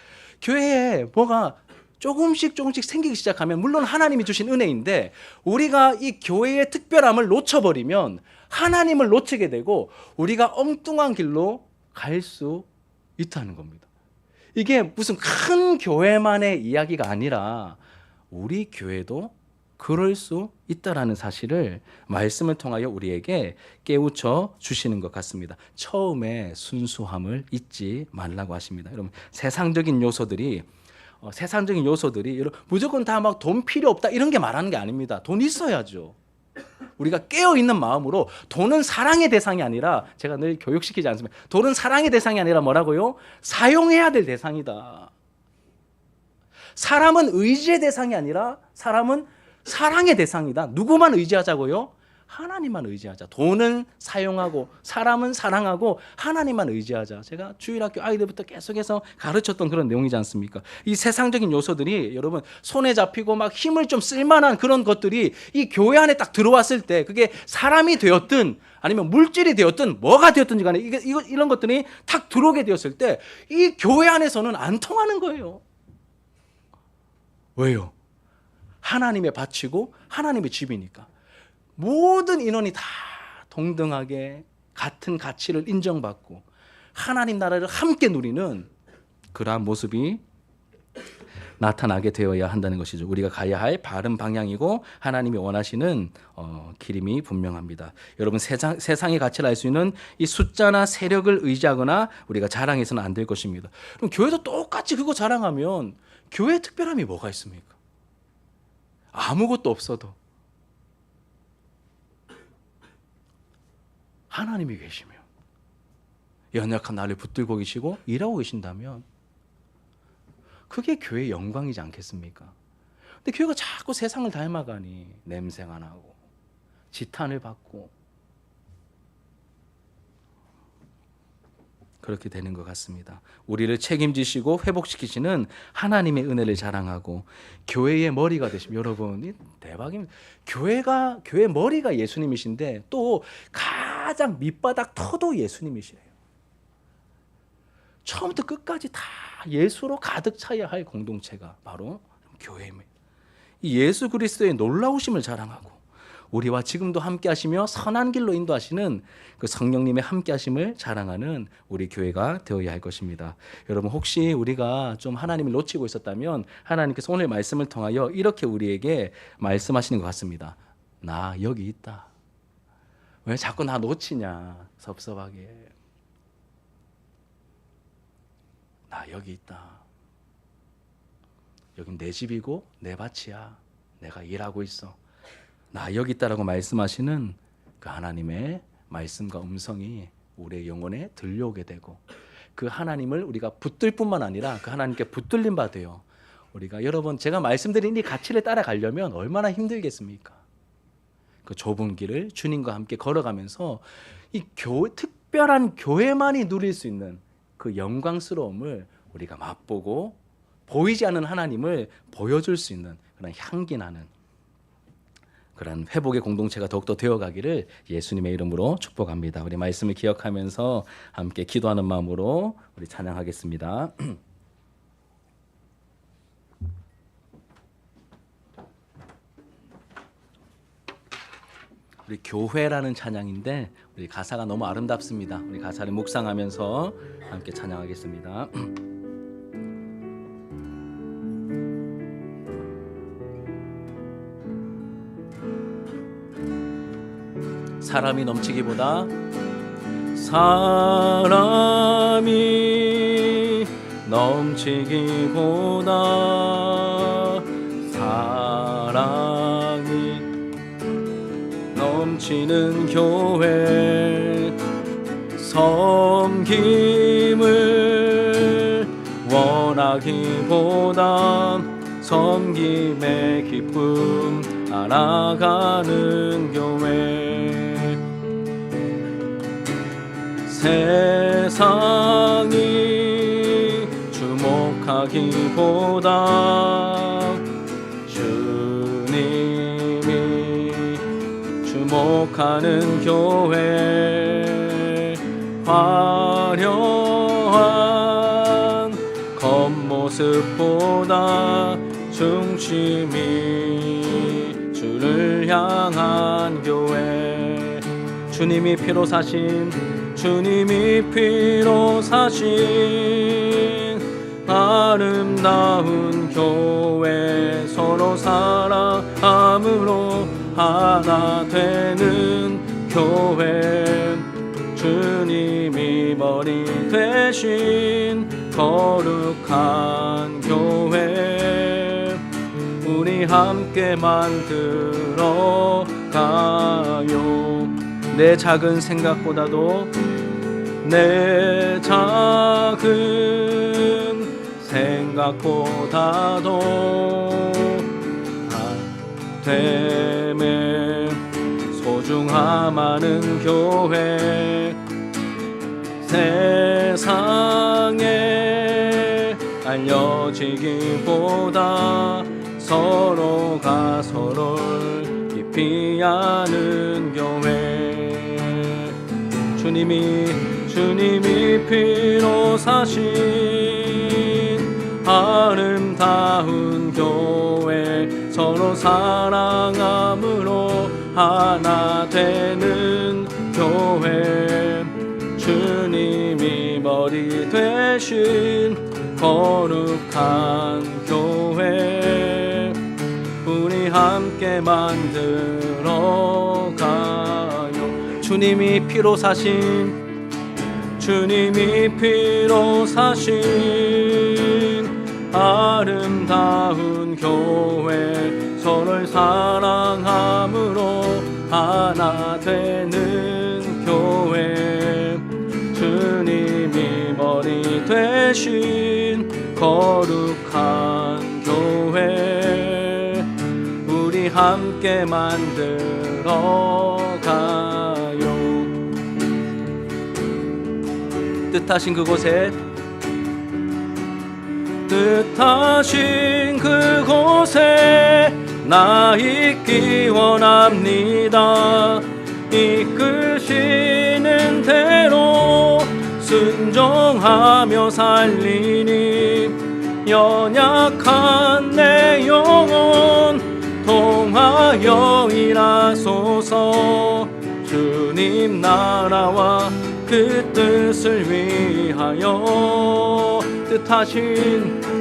교회에 뭐가 조금씩 생기기 시작하면, 물론 하나님이 주신 은혜인데 우리가 이 교회의 특별함을 놓쳐버리면 하나님을 놓치게 되고 우리가 엉뚱한 길로 갈 수 있다는 겁니다. 이게 무슨 큰 교회만의 이야기가 아니라 우리 교회도 그럴 수 있다라는 사실을 말씀을 통하여 우리에게 깨우쳐 주시는 것 같습니다. 처음에 순수함을 잊지 말라고 하십니다. 여러분, 세상적인 요소들이 여러분, 무조건 다 막 돈 필요 없다 이런 게 말하는 게 아닙니다. 돈 있어야죠. 우리가 깨어있는 마음으로, 돈은 사랑의 대상이 아니라, 제가 늘 교육시키지 않습니다. 돈은 사랑의 대상이 아니라 뭐라고요? 사용해야 될 대상이다. 사람은 의지의 대상이 아니라 사람은 사랑의 대상이다. 누구만 의지하자고요? 하나님만 의지하자. 돈은 사용하고 사람은 사랑하고 하나님만 의지하자. 제가 주일학교 아이들부터 계속해서 가르쳤던 그런 내용이지 않습니까? 이 세상적인 요소들이 여러분 손에 잡히고 막 힘을 좀 쓸만한 그런 것들이 이 교회 안에 딱 들어왔을 때, 그게 사람이 되었든 아니면 물질이 되었든 뭐가 되었든지 간에 이런 것들이 탁 들어오게 되었을 때 이 교회 안에서는 안 통하는 거예요. 왜요? 하나님의 밭이고 하나님의 집이니까. 모든 인원이 다 동등하게 같은 가치를 인정받고 하나님 나라를 함께 누리는 그러한 모습이 나타나게 되어야 한다는 것이죠. 우리가 가야 할 바른 방향이고 하나님이 원하시는 길임이 분명합니다. 여러분, 세상의 가치를 알 수 있는 이 숫자나 세력을 의지하거나 우리가 자랑해서는 안 될 것입니다. 그럼 교회도 똑같이 그거 자랑하면 교회의 특별함이 뭐가 있습니까? 아무것도 없어도 하나님이 계시면, 연약한 나를 붙들고 계시고 일하고 계신다면 그게 교회의 영광이지 않겠습니까? 근데 교회가 자꾸 세상을 닮아가니 냄새가 나고 지탄을 받고 그렇게 되는 것 같습니다. 우리를 책임지시고 회복시키시는 하나님의 은혜를 자랑하고 교회의 머리가 되시면, 여러분 대박입니다. 교회 머리가 예수님이신데 또 가장 밑바닥 터도 예수님이시래요. 처음부터 끝까지 다 예수로 가득 차야 할 공동체가 바로 교회입니다. 이 예수 그리스도의 놀라우심을 자랑하고 우리와 지금도 함께 하시며 선한 길로 인도하시는 그 성령님의 함께 하심을 자랑하는 우리 교회가 되어야 할 것입니다. 여러분, 혹시 우리가 좀 하나님을 놓치고 있었다면 하나님께서 오늘 말씀을 통하여 이렇게 우리에게 말씀하시는 것 같습니다. 나 여기 있다. 왜 자꾸 나 놓치냐, 섭섭하게. 나 여기 있다. 여긴 내 집이고 내 밭이야. 내가 일하고 있어. 나 여기 있다라고 말씀하시는 그 하나님의 말씀과 음성이 우리의 영혼에 들려오게 되고, 그 하나님을 우리가 붙들 뿐만 아니라 그 하나님께 붙들림 바 돼요. 우리가, 여러분, 제가 말씀드린 이 가치를 따라가려면 얼마나 힘들겠습니까? 그 좁은 길을 주님과 함께 걸어가면서 이 특별한 교회만이 누릴 수 있는 그 영광스러움을 우리가 맛보고 보이지 않는 하나님을 보여줄 수 있는 그런 향기 나는 그런 회복의 공동체가 더욱더 되어가기를 예수님의 이름으로 축복합니다. 우리 말씀을 기억하면서 함께 기도하는 마음으로 우리 찬양하겠습니다. 우리 교회라는 찬양인데 우리 가사가 너무 아름답습니다. 우리 가사를 묵상하면서 함께 찬양하겠습니다. 사람이 넘치기보다 사람이 넘치기보다 사랑이 넘치는 교회, 섬김을 원하기보다 섬김의 기쁨 알아가는 교회, 세상이 주목하기보다 주님이 주목하는 교회, 화려한 겉모습보다 중심이 주를 향한 교회, 주님이 피로 사신, 주님이 피로 사신 아름다운 교회 서로 사랑함으로 하나 되는 교회 주님이 머리 되신 거룩한 교회 우리 함께 만들어 가요. 내 작은 생각보다도 내 작은 생각보다도 됨에 소중함하는 교회 세상에 알려지기보다 서로가 서로를 깊이 아는 교회 주님이 피로 사신 아름다운 교회 서로 사랑함으로 하나 되는 교회 주님이 머리 되신 거룩한 교회 우리 함께 만들어 가요. 주님이 피로 사신 아름다운 교회 서로를 사랑함으로 하나 되는 교회 주님이 머리 되신 거룩한 교회 우리 함께 만들어 가요. 뜻하신 그곳에 나 있기 원합니다. 이끄시는 대로 순종하며 살리니 연약한 내 영혼 통하여 일하소서. 주님 나라와 그 뜻을 위하여 뜻하신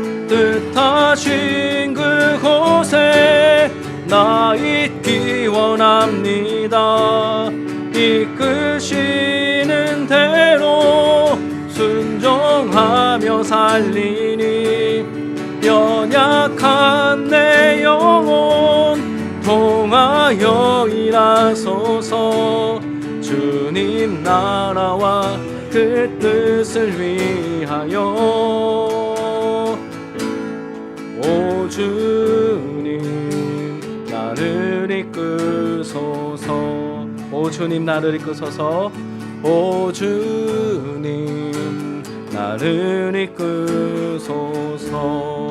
그곳에 나 있기 원합니다. 이끄시는 대로 순종하며 살리니 연약한 내 영혼 통하여 일하소서. 주님 나라와 그 뜻을 위하여 오 주님 나를 이끄소서. 오 주님 나를 이끄소서. 오 주님 나를 이끄소서.